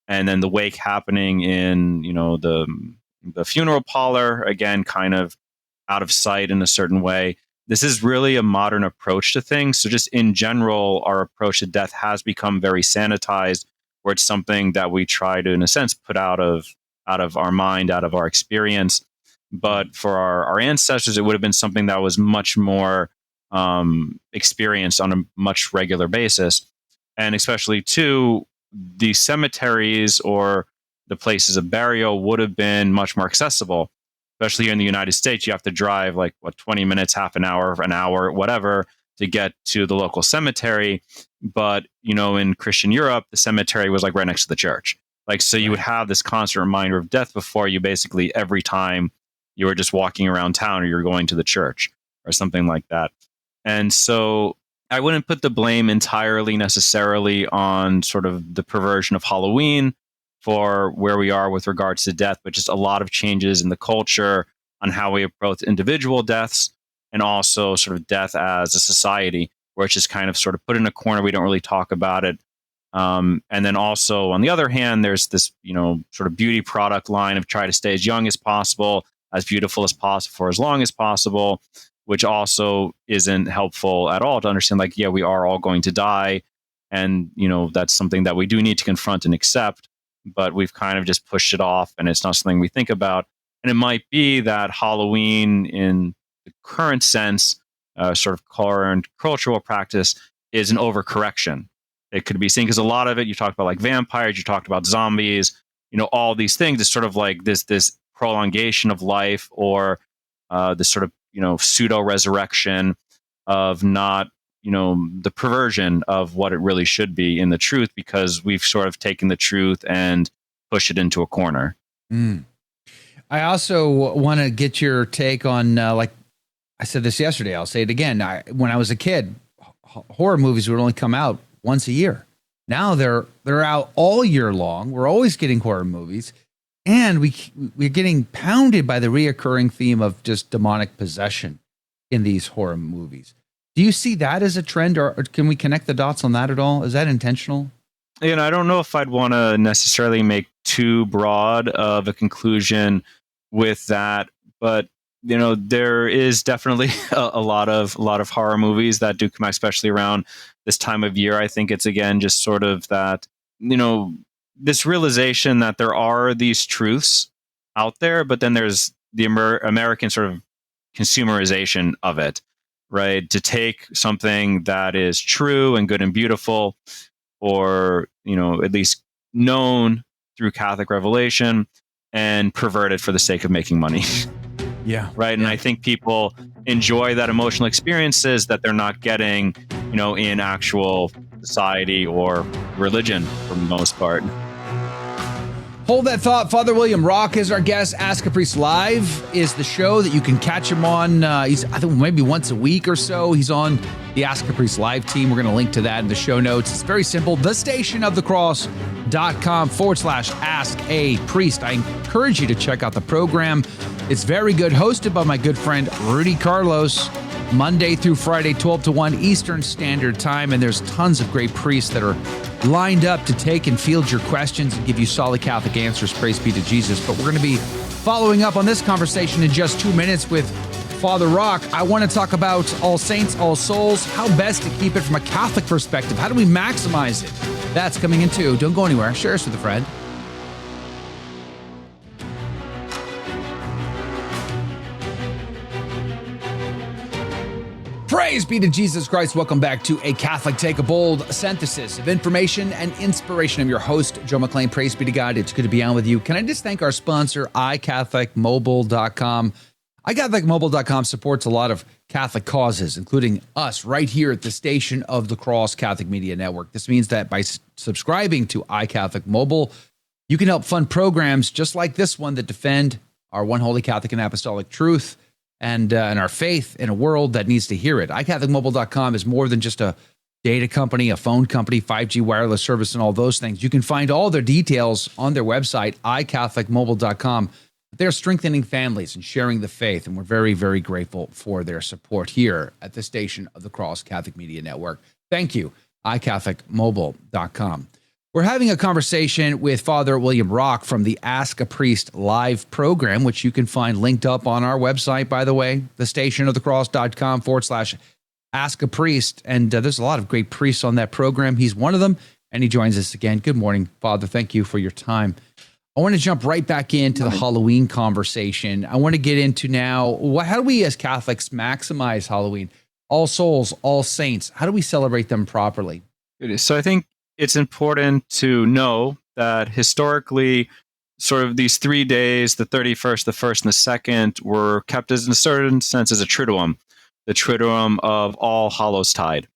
S8: And then the wake happening in, the funeral parlor, again, kind of out of sight in a certain way. This is really a modern approach to things. So just in general, our approach to death has become very sanitized, where it's something that we try to, in a sense, put out of our mind, out of our experience. But for our ancestors, it would have been something that was much more experienced on a much regular basis. And especially, too, the cemeteries or the places of burial would have been much more accessible. Especially here in the United States, you have to drive 20 minutes, half an hour, whatever, to get to the local cemetery. But, in Christian Europe, the cemetery was right next to the church. So you would have this constant reminder of death before you, basically every time you were just walking around town or you're going to the church or something like that. And so I wouldn't put the blame entirely necessarily on sort of the perversion of Halloween for where we are with regards to death, but just a lot of changes in the culture on how we approach individual deaths, and also sort of death as a society, where it's just kind of sort of put in a corner. We don't really talk about it. And then also, on the other hand, there's this, sort of beauty product line of try to stay as young as possible, as beautiful as possible for as long as possible, which also isn't helpful at all to understand, we are all going to die. And, that's something that we do need to confront and accept, but we've kind of just pushed it off, and it's not something we think about. And it might be that Halloween, in the current sense, sort of current cultural practice, is an overcorrection. It could be seen because a lot of it, you talked about vampires, you talked about zombies, all these things is sort of this prolongation of life, or this sort of, pseudo resurrection of not, the perversion of what it really should be in the truth, because we've sort of taken the truth and pushed it into a corner.
S4: I also want to get your take on, I said this yesterday, I'll say it again. When I was a kid, horror movies would only come out once a year. Now they're out all year long. We're always getting horror movies, and we're getting pounded by the reoccurring theme of just demonic possession in these horror movies. Do you see that as a trend, or can we connect the dots on that at all? Is that intentional?
S8: I don't know if I'd want to necessarily make too broad of a conclusion with that, but there is definitely a lot of horror movies that do come out, especially around this time of year. I think it's, again, just sort of that, this realization that there are these truths out there, but then there's the American sort of consumerization of it, right? To take something that is true and good and beautiful, or, at least known through Catholic revelation, and pervert it for the sake of making money.
S4: Yeah.
S8: Right. And I think people enjoy that emotional experiences that they're not getting, in actual society or religion for the most part.
S4: Hold that thought. Father William Rock is our guest. Ask a Priest Live is the show that you can catch him on. He's, I think, maybe once a week or so. He's on the Ask a Priest Live team. We're going to link to that in the show notes. It's very simple. thestationofthecross.com/ask a priest. I encourage you to check out the program. It's very good. Hosted by my good friend Rudy Carlos. Monday through Friday, 12 to 1 Eastern Standard Time. And there's tons of great priests that are lined up to take and field your questions and give you solid Catholic answers. Praise be to Jesus. But we're going to be following up on this conversation in just 2 minutes with Father Rock. I want to talk about All Saints, All Souls, how best to keep it from a Catholic perspective. How do we maximize it? That's coming in too. Don't go anywhere. Share us with a friend. Praise be to Jesus Christ. Welcome back to A Catholic Take, a bold synthesis of information and inspiration. I'm your host, Joe McClane. Praise be to God. It's good to be on with you. Can I just thank our sponsor, iCatholicMobile.com. iCatholicMobile.com supports a lot of Catholic causes, including us right here at the Station of the Cross Catholic Media Network. This means that by subscribing to iCatholic Mobile, you can help fund programs just like this one that defend our one holy Catholic and apostolic truth and our faith in a world that needs to hear it. iCatholicMobile.com is more than just a data company, a phone company, 5G wireless service, and all those things. You can find all their details on their website, iCatholicMobile.com. They're strengthening families and sharing the faith, and we're very, very grateful for their support here at the Station of the Cross Catholic Media Network. Thank you, iCatholicMobile.com. We're having a conversation with Father William Rock from the Ask a Priest live program, which you can find linked up on our website, by the way, thestationofthecross.com/ask a priest. And there's a lot of great priests on that program. He's one of them, and he joins us again. Good morning, Father. Thank you for your time. I want to jump right back into the Halloween conversation. I want to get into now, how do we as Catholics maximize Halloween? All Souls, All Saints, how do we celebrate them properly?
S8: So I think it's important to know that historically, sort of these 3 days, the 31st, the 1st, and the 2nd, were kept as, in a certain sense, as a Triduum, the Triduum of All Hallows Tide.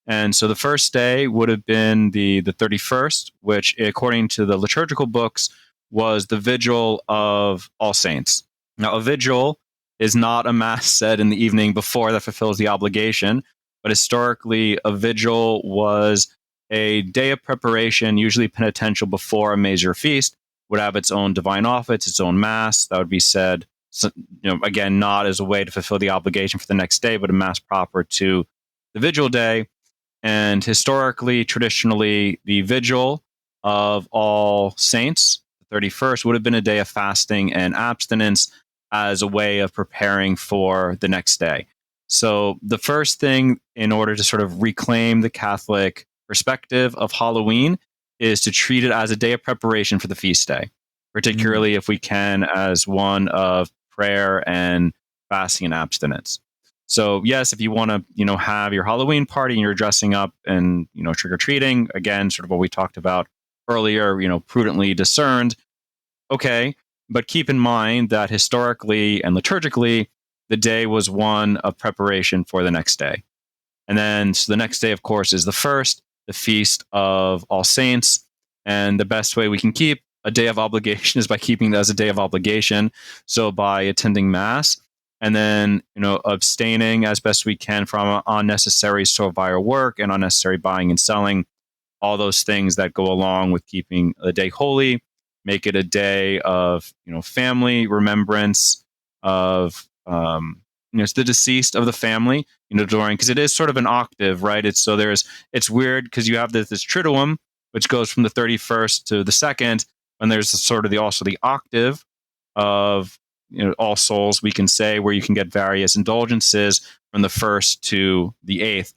S8: And so the first day would have been the 31st, which, according to the liturgical books, was the vigil of All Saints. Now, a vigil is not a mass said in the evening before that fulfills the obligation, but historically, a vigil was a day of preparation, usually penitential before a major feast, would have its own divine office, its own mass. That would be said, again, not as a way to fulfill the obligation for the next day, but a mass proper to the vigil day. And historically, traditionally, the vigil of All Saints, the 31st, would have been a day of fasting and abstinence as a way of preparing for the next day. So the first thing, in order to sort of reclaim the Catholic perspective of Halloween, is to treat it as a day of preparation for the feast day, particularly if we can, as one of prayer and fasting and abstinence. So yes, if you want to, have your Halloween party and you're dressing up and, trick-or-treating, again, sort of what we talked about earlier, prudently discerned, okay, but keep in mind that historically and liturgically, the day was one of preparation for the next day. And then so the next day, of course, is the 1st, the Feast of All Saints. And the best way we can keep a day of obligation is by keeping it as a day of obligation. So by attending Mass and then, abstaining as best we can from unnecessary servile work and unnecessary buying and selling, all those things that go along with keeping the day holy, make it a day of, family remembrance of, it's the deceased of the family, during, because it is sort of an octave, right? It's weird because you have this Triduum, which goes from the 31st to the 2nd, and there's sort of also the octave of, All Souls, we can say, where you can get various indulgences from the 1st to the 8th.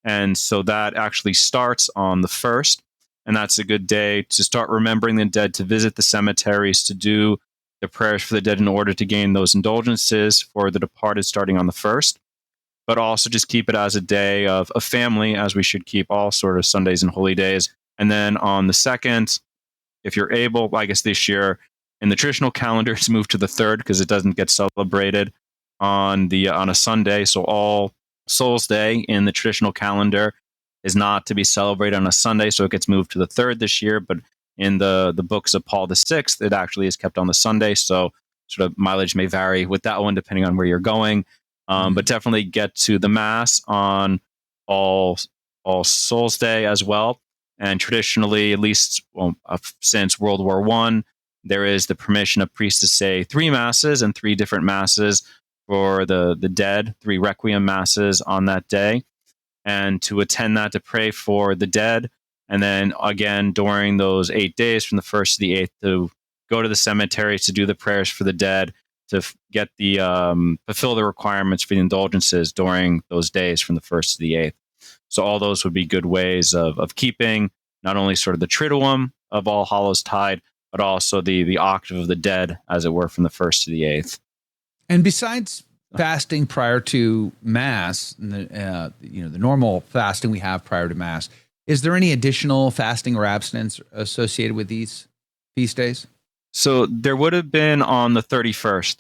S8: And so that actually starts on the 1st. And that's a good day to start remembering the dead, to visit the cemeteries, to do the prayers for the dead in order to gain those indulgences for the departed starting on the 1st. But also just keep it as a day of family, as we should keep all sort of Sundays and holy days. And then on the 2nd, if you're able, I guess this year in the traditional calendar, it's moved to the 3rd because it doesn't get celebrated on a Sunday. So All Souls Day in the traditional calendar is not to be celebrated on a Sunday, so it gets moved to the 3rd this year. But in the books of Paul VI, it actually is kept on the Sunday. So sort of mileage may vary with that one depending on where you're going. But definitely get to the Mass on All Souls Day as well. And traditionally, at least since World War I, there is the permission of priests to say 3 Masses and 3 different Masses for the dead, 3 Requiem Masses on that day, and to attend that to pray for the dead. And then again, during those 8 days from the 1st to the 8th, to go to the cemetery to do the prayers for the dead, to get the fulfill the requirements for the indulgences during those days from the 1st to the 8th. So all those would be good ways of keeping not only sort of the Triduum of All Hallows Tide, but also the octave of the dead, as it were, from the 1st to the 8th.
S4: And besides fasting prior to Mass, the normal fasting we have prior to Mass, is there any additional fasting or abstinence associated with these feast days?
S8: So there would have been on the 31st.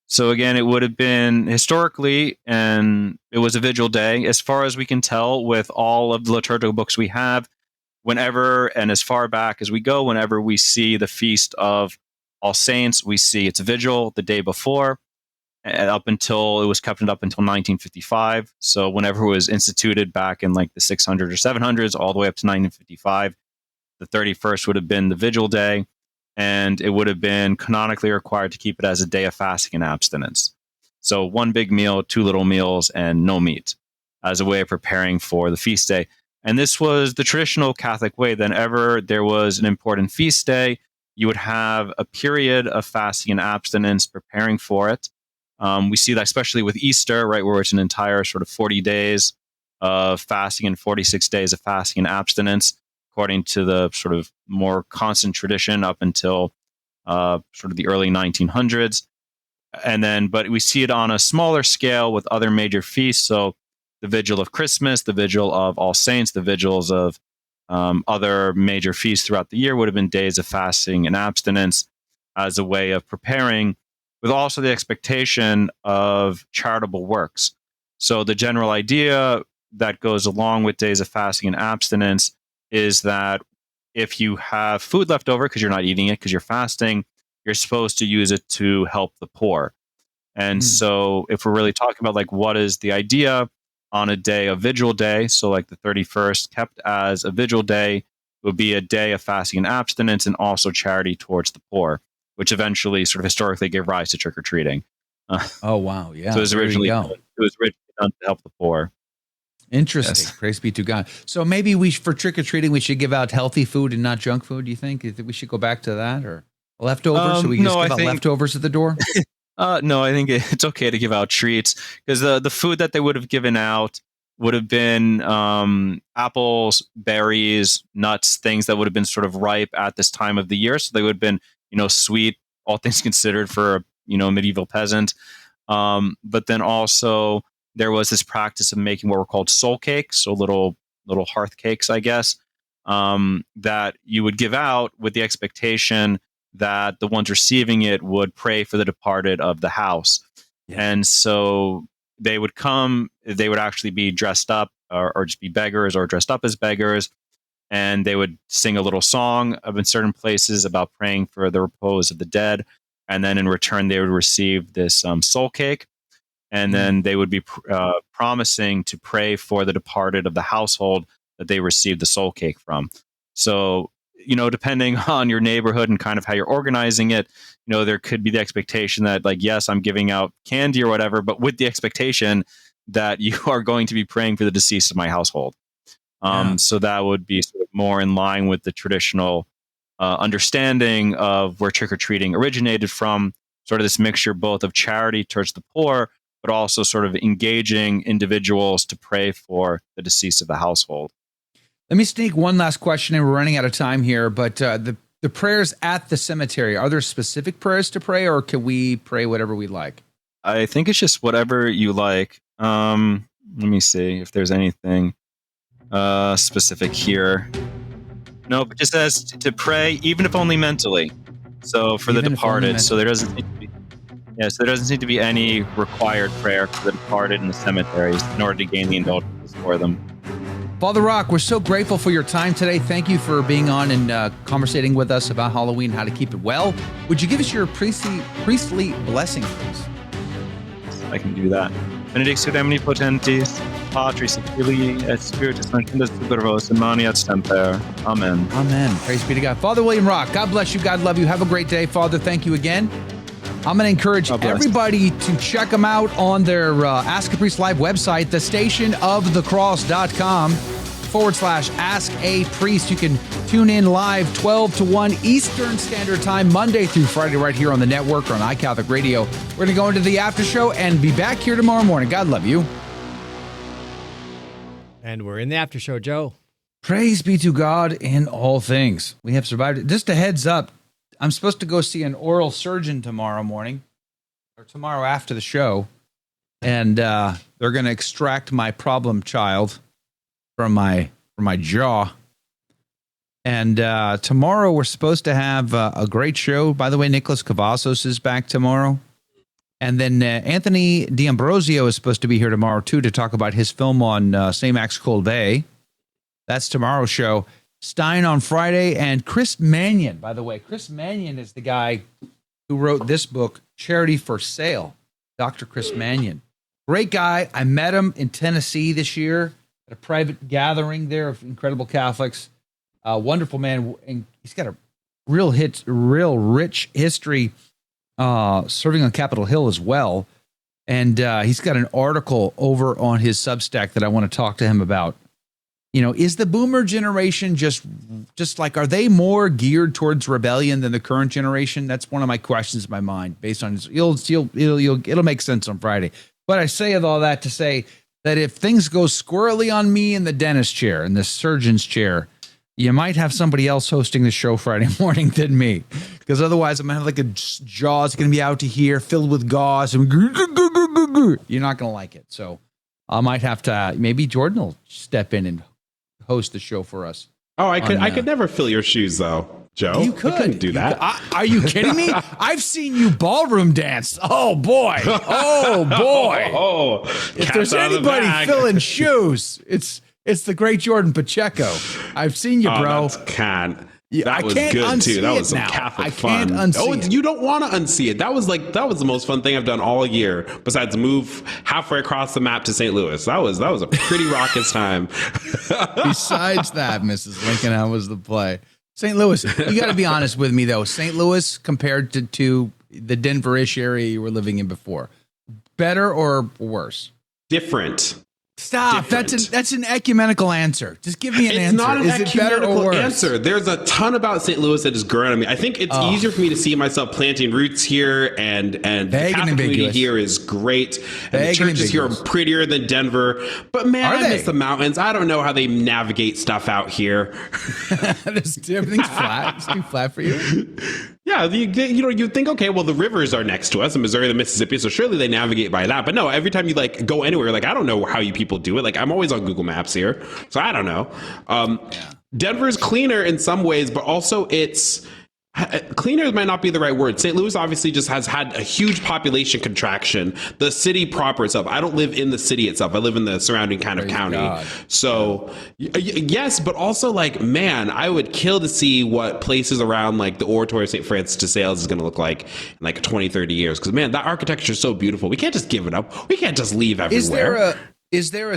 S8: So again, it would have been historically, and it was a vigil day. As far as we can tell with all of the liturgical books we have, whenever, and as far back as we go, whenever we see the Feast of All Saints, we see it's a vigil the day before, and up until it was kept up until 1955. So whenever it was instituted back in like the 600s or 700s, all the way up to 1955, the 31st would have been the vigil day. And it would have been canonically required to keep it as a day of fasting and abstinence. So 1 big meal, 2 little meals, and no meat as a way of preparing for the feast day. And this was the traditional Catholic way. Whenever there was an important feast day, you would have a period of fasting and abstinence preparing for it. We see that especially with Easter, right, where it's an entire sort of 40 days of fasting and 46 days of fasting and abstinence, according to the sort of more constant tradition up until sort of the early 1900s. And then, but we see it on a smaller scale with other major feasts. So the Vigil of Christmas, the Vigil of All Saints, the vigils of other major feasts throughout the year would have been days of fasting and abstinence as a way of preparing, with also the expectation of charitable works. So the general idea that goes along with days of fasting and abstinence is that if you have food left over because you're not eating it because you're fasting, you're supposed to use it to help the poor. And so if we're really talking about like what is the idea on a day of vigil day, so like the 31st kept as a vigil day would be a day of fasting and abstinence and also charity towards the poor, which eventually sort of historically gave rise to trick-or-treating.
S4: Oh, wow. Yeah.
S8: So it was originally done to help the poor.
S4: Interesting.
S8: Yes.
S4: Praise be to God. So maybe for trick-or-treating, we should give out healthy food and not junk food, do you think? Do you think we should go back to that, or leftovers? So we can just give out leftovers at the door?
S8: No, I think it's okay to give out treats, because the food that they would have given out would have been apples, berries, nuts, things that would have been sort of ripe at this time of the year. So they would have been, sweet, all things considered, for a medieval peasant. But then also there was this practice of making what were called soul cakes, so little hearth cakes, I guess, that you would give out with the expectation that the ones receiving it would pray for the departed of the house. Yeah. And so they would come, they would actually be dressed up or just be beggars or dressed up as beggars. And they would sing a little song in certain places about praying for the repose of the dead. And then in return, they would receive this soul cake. And then they would be promising to pray for the departed of the household that they received the soul cake from. So, depending on your neighborhood and kind of how you're organizing it, there could be the expectation that, like, yes, I'm giving out candy or whatever, but with the expectation that you are going to be praying for the deceased of my household. So that would be sort of more in line with the traditional understanding of where trick-or-treating originated from, sort of this mixture both of charity towards the poor, but also sort of engaging individuals to pray for the deceased of the household.
S4: Let me sneak one last question, and we're running out of time here. But the prayers at the cemetery, are there specific prayers to pray, or can we pray whatever we like?
S8: I think it's just whatever you like. Let me see if there's anything specific here. No, it just says to pray, even if only mentally. So for the departed. So there doesn't seem to be. So there doesn't seem to be any required prayer for the departed in the cemeteries in order to gain the indulgence for them.
S4: Father Rock, we're so grateful for your time today. Thank you for being on and conversating with us about Halloween, how to keep it well. Would you give us your priestly blessing, please?
S8: I can do that. Benedictus omnipotentis, Patris et Filii et Spiritus Sanctus Tubervos in Mani et Semper. Amen.
S4: Amen. Praise be to God. Father William Rock, God bless you. God love you. Have a great day. Father, thank you again. I'm going to encourage everybody to check them out on their Ask a Priest Live website, thestationofthecross.com/ask-a-priest. You can tune in live 12 to 1 Eastern Standard Time, Monday through Friday, right here on the network or on iCatholic Radio. We're going to go into the after show and be back here tomorrow morning. God love you.
S5: And we're in the after show, Joe.
S4: Praise be to God in all things. We have survived it. Just a heads up. I'm supposed to go see an oral surgeon tomorrow morning, or tomorrow after the show, and they're going to extract my problem child from my jaw. And tomorrow we're supposed to have a great show. By the way, Nicholas Cavazos is back tomorrow, and then Anthony D'Ambrosio is supposed to be here tomorrow too to talk about his film on Saint Max Colbert. That's tomorrow's show. Stein on Friday, and Chris Mannion, by the way. Chris Mannion is the guy who wrote this book, Charity for Sale, Dr. Chris Mannion. Great guy. I met him in Tennessee this year at a private gathering there of incredible Catholics. Wonderful man. And he's got a real rich history serving on Capitol Hill as well. And he's got an article over on his Substack that I want to talk to him about. You know, is the boomer generation just like, are they more geared towards rebellion than the current generation? That's one of my questions in my mind based on it'll make sense on Friday. But I say all that to say that if things go squirrely on me in the dentist chair, in the surgeon's chair, you might have somebody else hosting the show Friday morning than me. Because otherwise I'm going to have like a jaw's going to be out to here filled with gauze. And you're not going to like it. So I might have to, maybe Jordan will step in and host the show for us.
S7: Oh, I could never fill your shoes though, Joe.
S4: You could.
S7: I couldn't do that.
S4: Are you kidding me? I've seen you ballroom dance. Oh boy. Oh boy. If there's anybody filling shoes, it's the great Jordan Pacheco. I've seen you, bro.
S7: That was good too. That was some Catholic fun. You don't want to unsee it. That was the most fun thing I've done all year. Besides move halfway across the map to St. Louis. That was a pretty raucous time.
S4: Besides that, Mrs. Lincoln, how was the play? St. Louis. You got to be honest with me though. St. Louis compared to the Denver-ish area you were living in before, better or worse?
S7: Different.
S4: Stop.
S7: Different.
S4: That's an ecumenical answer. Just give me an answer.
S7: It's not an
S4: Is it better or
S7: ecumenical
S4: worse?
S7: answer. There's a ton about St. Louis that is growing on me. I think it's easier for me to see myself planting roots here, and the Catholic community here is great. And the churches here are prettier than Denver. But man, I miss the mountains. I don't know how they navigate stuff out here.
S4: Everything's flat. It's too flat for you.
S7: Yeah, you'd think, okay, well, the rivers are next to us, the Missouri, the Mississippi, so surely they navigate by that. But no, every time you go anywhere, I don't know how you people do it. I'm always on Google Maps here, so I don't know. Denver's cleaner in some ways, but also it's cleaner might not be the right word. St. Louis obviously just has had a huge population contraction. The city proper itself. I don't live in the city itself. I live in the surrounding kind of county. God. So yes, but also man, I would kill to see what places around the Oratory of St. Francis de Sales is going to look like in 20, 30 years. Because man, that architecture is so beautiful. We can't just give it up. We can't just leave everywhere.
S4: Is there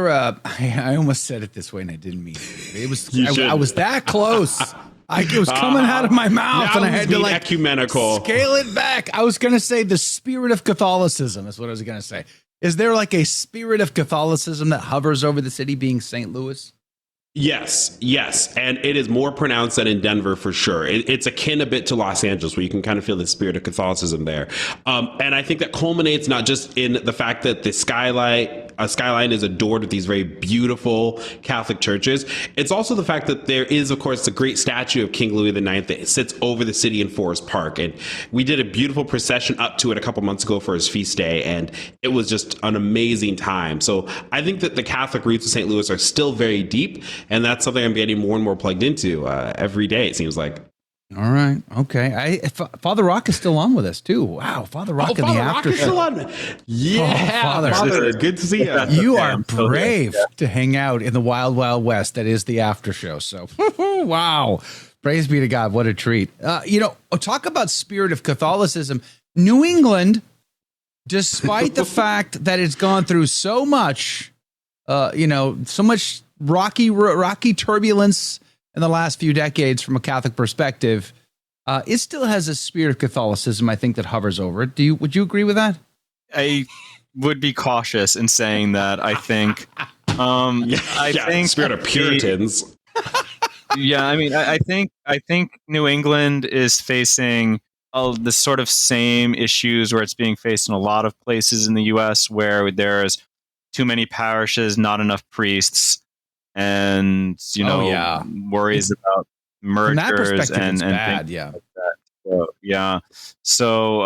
S4: a? I almost said it this way and I didn't mean it. I was that close. It was coming out of my mouth and I had to
S7: ecumenical.
S4: Scale it back. I was going to say the spirit of Catholicism is what I was going to say. Is there a spirit of Catholicism that hovers over the city being St. Louis?
S7: Yes. And it is more pronounced than in Denver for sure. It's akin a bit to Los Angeles where you can kind of feel the spirit of Catholicism there. And I think that culminates not just in the fact that the skylight skyline is adored with these very beautiful Catholic churches. It's also the fact that there is, of course, the great statue of King Louis IX that sits over the city in Forest Park. And we did a beautiful procession up to it a couple months ago for his feast day, and it was just an amazing time. So I think that the Catholic roots of St. Louis are still very deep, and that's something I'm getting more and more plugged into every day, it seems like.
S4: All right. Okay. Father Rock is still on with us too. Wow. Father Rock in the after show.
S7: Yeah. Father, good to see you.
S4: You are brave to hang out in the wild, wild west. That is the after show. So, wow. Praise be to God. What a treat. Talk about spirit of Catholicism. New England, despite the fact that it's gone through so much, so much rocky turbulence in the last few decades from a Catholic perspective, it still has a spirit of Catholicism, I think, that hovers over it. Would you agree with that?
S8: I would be cautious in saying that. I think, I think
S7: spirit of Puritans.
S8: I think New England is facing the sort of same issues where it's being faced in a lot of places in the U.S. where there's too many parishes, not enough priests, and worries about mergers and
S4: bad,
S8: things like that. So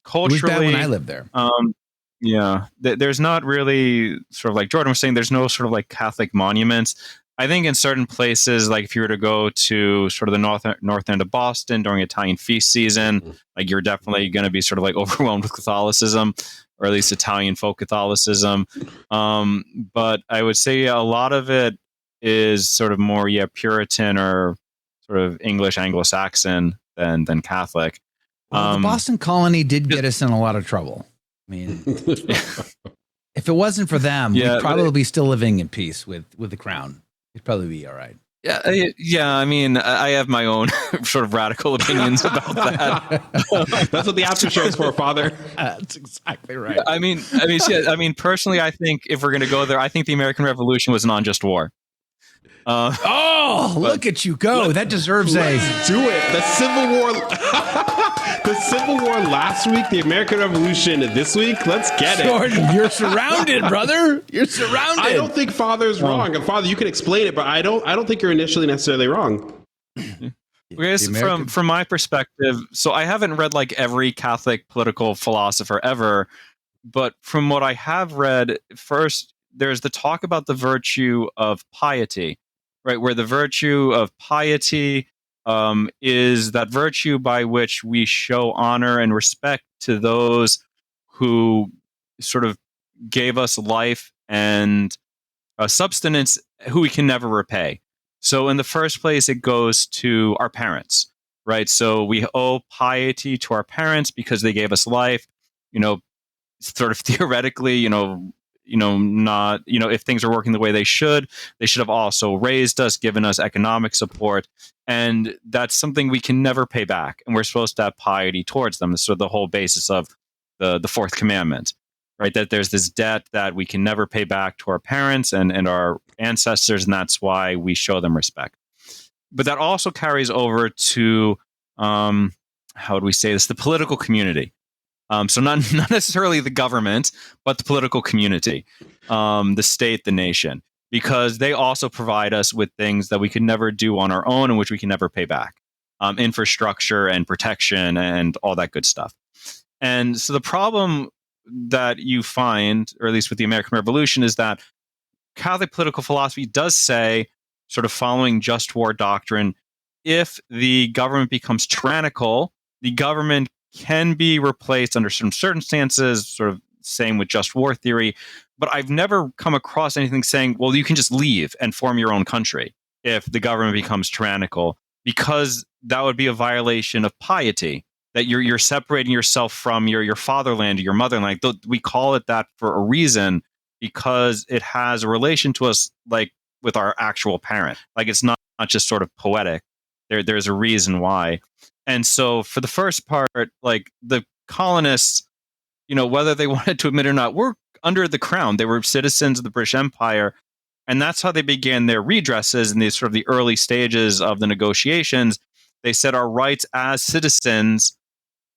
S8: culturally,
S4: it was bad when I lived there.
S8: There's not really sort of like Jordan was saying. There's no sort of like Catholic monuments. I think in certain places, like if you were to go to sort of the north end of Boston during Italian feast season, like you're definitely going to be sort of like overwhelmed with Catholicism, or at least Italian folk Catholicism. But I would say a lot of it is sort of more, Puritan or sort of English Anglo-Saxon than Catholic.
S4: Well, the Boston colony did get us in a lot of trouble. I mean, if it wasn't for them, we'd probably be still living in peace with the crown. It'd probably be all right.
S8: I mean, I have my own sort of radical opinions about that.
S7: That's what the after show is for, Father.
S4: That's exactly right.
S8: I mean, personally, I think if we're going to go there, I think the American Revolution was an unjust war.
S4: Look at you go! That deserves
S7: do it. The Civil War, the Civil War last week, the American Revolution this week. Let's get it,
S4: Jordan. You're surrounded, brother. You're surrounded.
S7: I don't think Father's wrong. And Father, you can explain it, but I don't think you're initially necessarily wrong.
S8: From my perspective, so I haven't read like every Catholic political philosopher ever, but from what I have read, first there's the talk about the virtue of piety. Right, where the virtue of piety is that virtue by which we show honor and respect to those who sort of gave us life and substance, who we can never repay. So in the first place, it goes to our parents, right? So we owe piety to our parents because they gave us life, sort of theoretically, not, if things are working the way they should have also raised us, given us economic support. And that's something we can never pay back. And we're supposed to have piety towards them. So the whole basis of the fourth commandment, right? That there's this debt that we can never pay back to our parents and our ancestors. And that's why we show them respect. But that also carries over to, how would we say this? The political community. So not necessarily the government, but the political community, the state, the nation, because they also provide us with things that we could never do on our own and which we can never pay back, infrastructure and protection and all that good stuff. And so the problem that you find, or at least with the American Revolution, is that Catholic political philosophy does say, sort of following just war doctrine, if the government becomes tyrannical, the government can be replaced under certain circumstances, sort of same with just war theory. But I've never come across anything saying, well, you can just leave and form your own country if the government becomes tyrannical, because that would be a violation of piety, that you're separating yourself from your fatherland or your motherland. We call it that for a reason, because it has a relation to us like with our actual parent. Like it's not just sort of poetic. There's a reason why. And so for the first part, like the colonists, whether they wanted to admit it or not, were under the crown. They were citizens of the British Empire. And that's how they began their redresses in these sort of the early stages of the negotiations. They said our rights as citizens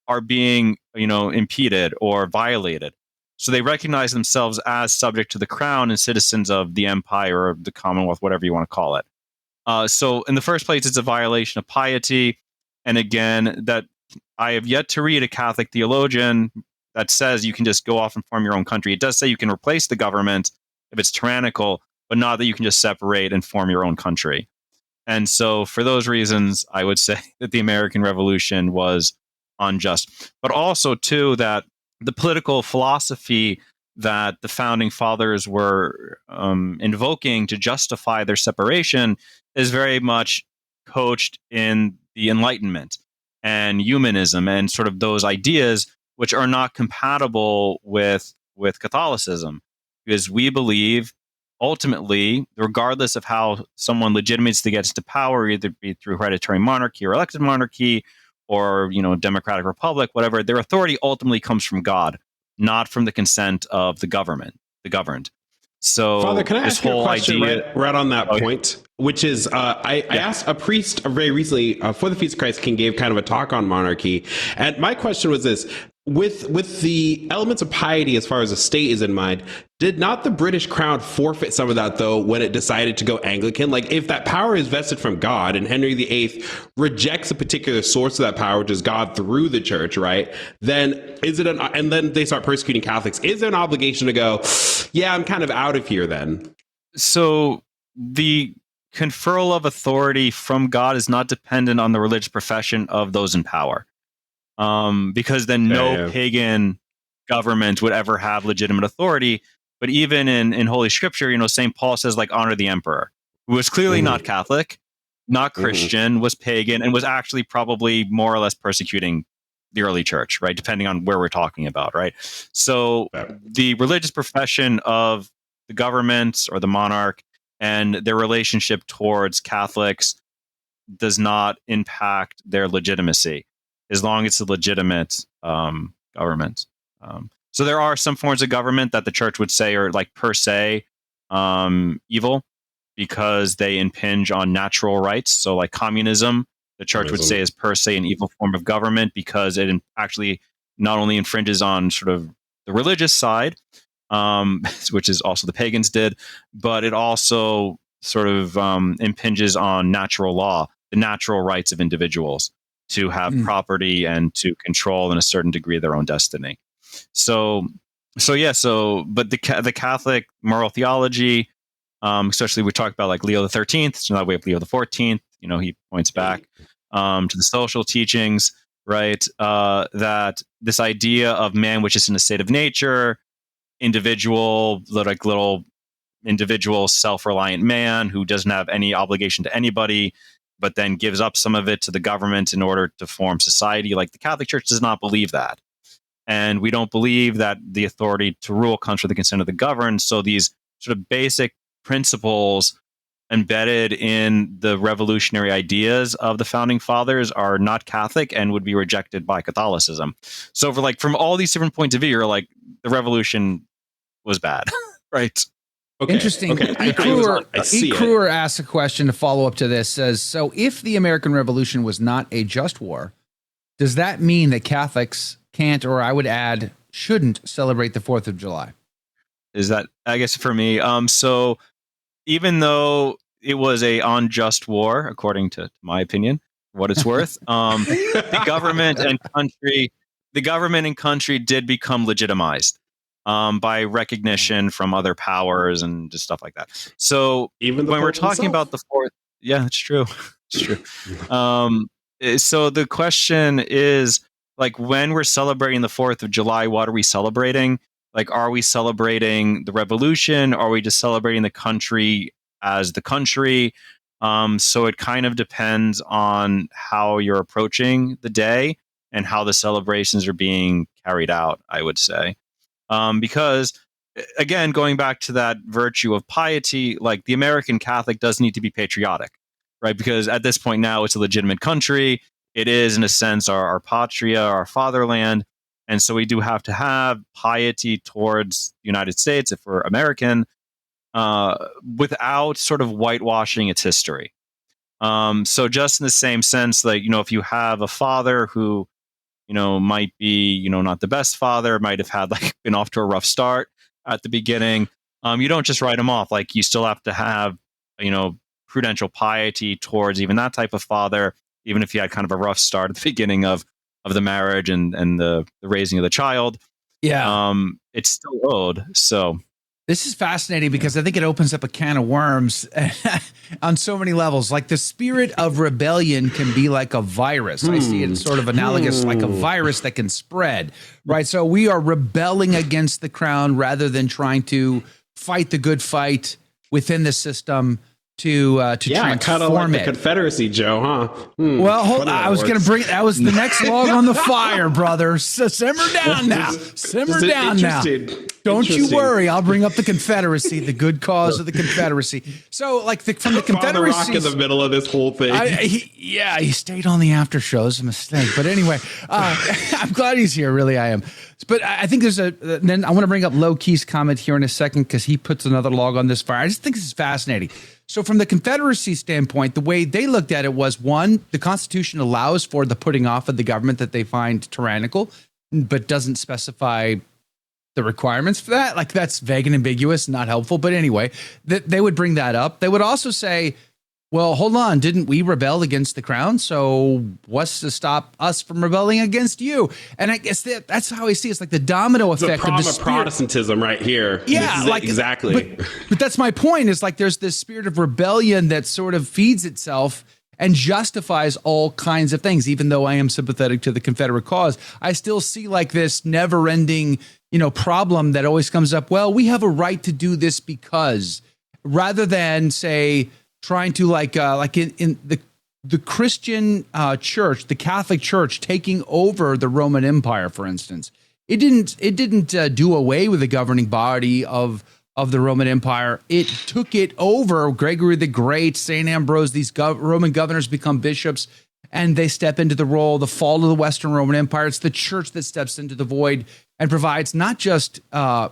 S8: are being, impeded or violated. So they recognize themselves as subject to the crown and citizens of the empire or the Commonwealth, whatever you want to call it. So in the first place, it's a violation of piety. And again, that I have yet to read a Catholic theologian that says you can just go off and form your own country. It does say you can replace the government if it's tyrannical, but not that you can just separate and form your own country. And so for those reasons, I would say that the American Revolution was unjust. But also, too, that the political philosophy that the founding fathers were invoking to justify their separation is very much coached in the Enlightenment and humanism and sort of those ideas which are not compatible with Catholicism, because we believe ultimately, regardless of how someone legitimates to get into power, either be through hereditary monarchy or elected monarchy or, democratic republic, whatever, their authority ultimately comes from God, not from the consent of the governed. So,
S7: Father, can I ask you a question right on that
S8: Okay.
S7: point? Which is, I asked a priest very recently for the Feast of Christ King, gave kind of a talk on monarchy, and my question was this: with the elements of piety as far as the state is in mind, did not the British Crown forfeit some of that though when it decided to go Anglican? Like, if that power is vested from God and Henry VIII rejects a particular source of that power, which is God through the church, right? Then is it and then they start persecuting Catholics? Is there an obligation to go, yeah, I'm kind of out of here then?
S8: So the conferral of authority from God is not dependent on the religious profession of those in power, because then no pagan government would ever have legitimate authority. But even in Holy Scripture, St. Paul says, like, honor the emperor, who was clearly not Catholic, not Christian, was pagan, and was actually probably more or less persecuting the early church, right? Depending on where we're talking about, right? So the religious profession of the government or the monarch and their relationship towards Catholics does not impact their legitimacy, as long as it's a legitimate government. So there are some forms of government that the church would say are, like, per se evil, because they impinge on natural rights. So, like, communism, the church would say is per se an evil form of government, because it actually not only infringes on sort of the religious side, which is also the pagans did, but it also sort of impinges on natural law, the natural rights of individuals to have property and to control in a certain degree their own destiny. But the Catholic moral theology, especially we talk about like Leo the 13th, so now we have Leo the 14th, he points back to the social teachings, right? That this idea of man which is in a state of nature, individual, like little individual self-reliant man who doesn't have any obligation to anybody, but then gives up some of it to the government in order to form society. Like, the Catholic Church does not believe that. And we don't believe that the authority to rule comes from the consent of the governed. So these sort of basic principles embedded in the revolutionary ideas of the founding fathers are not Catholic and would be rejected by Catholicism. So from all these different points of view, you're like, the revolution was bad, right?
S4: Okay. Interesting.
S7: Okay.
S4: Kruer asks a question to follow up to this. Says, so if the American Revolution was not a just war, does that mean that Catholics can't, or I would add, shouldn't celebrate the 4th of July?
S8: Is that, I guess, for me? So even though it was a unjust war, according to my opinion, for what it's worth, the government and country did become legitimized by recognition from other powers and just stuff like that. So
S7: even
S8: when we're talking about the 4th, yeah, it's true. It's true. So the question is, like, when we're celebrating the 4th of July, what are we celebrating? Like, are we celebrating the revolution? Are we just celebrating the country as the country? So it kind of depends on how you're approaching the day and how the celebrations are being carried out, I would say. Because, again, going back to that virtue of piety, like, the American Catholic does need to be patriotic, right? Because at this point now, it's a legitimate country. It is, in a sense, our patria, our fatherland. And so we do have to have piety towards the United States, if we're American, without sort of whitewashing its history. So just in the same sense, like, if you have a father who might be, not the best father, might have had like been off to a rough start at the beginning. You don't just write him off. Like, you still have to have, prudential piety towards even that type of father, even if he had kind of a rough start at the beginning of the marriage and the raising of the child.
S4: Yeah.
S8: It's still owed. So
S4: this is fascinating because I think it opens up a can of worms on so many levels. Like, the spirit of rebellion can be like a virus. I see it sort of analogous, like a virus that can spread, right? So we are rebelling against the crown rather than trying to fight the good fight within the system to transform
S7: kind of like
S4: it.
S7: the Confederacy, Joe, huh?
S4: Well, hold on. I was going to bring that was the next log on the fire, brother. So simmer down now. Simmer down now. Don't you worry. I'll bring up the Confederacy, the good cause of the Confederacy. So, like, from the Confederacy,
S7: Father Rock in the middle of this whole thing.
S4: He stayed on the after show. It's a mistake, but anyway, I'm glad he's here. Really, I am. But I think there's then I want to bring up Low Key's comment here in a second because he puts another log on this fire. I just think this is fascinating. So from the Confederacy standpoint, the way they looked at it was, one, the Constitution allows for the putting off of the government that they find tyrannical, but doesn't specify the requirements for that. Like, that's vague and ambiguous, not helpful. But anyway, they would bring that up. They would also say, well, hold on, didn't we rebel against the crown? So what's to stop us from rebelling against you? And I guess that's how I see it. It's like the domino effect
S7: the
S4: of the spirit.
S7: Protestantism right here.
S4: Yeah, like,
S7: exactly.
S4: But that's my point, is like there's this spirit of rebellion that sort of feeds itself and justifies all kinds of things. Even though I am sympathetic to the Confederate cause, I still see like this never-ending, problem that always comes up. Well, we have a right to do this because, rather than say, trying to like in the Christian church, the Catholic Church taking over the Roman Empire, for instance, it didn't do away with the governing body of the Roman Empire. It took it over. Gregory the Great, St. Ambrose, these Roman governors become bishops, and they step into the role. The fall of the Western Roman Empire. It's the church that steps into the void and provides not just the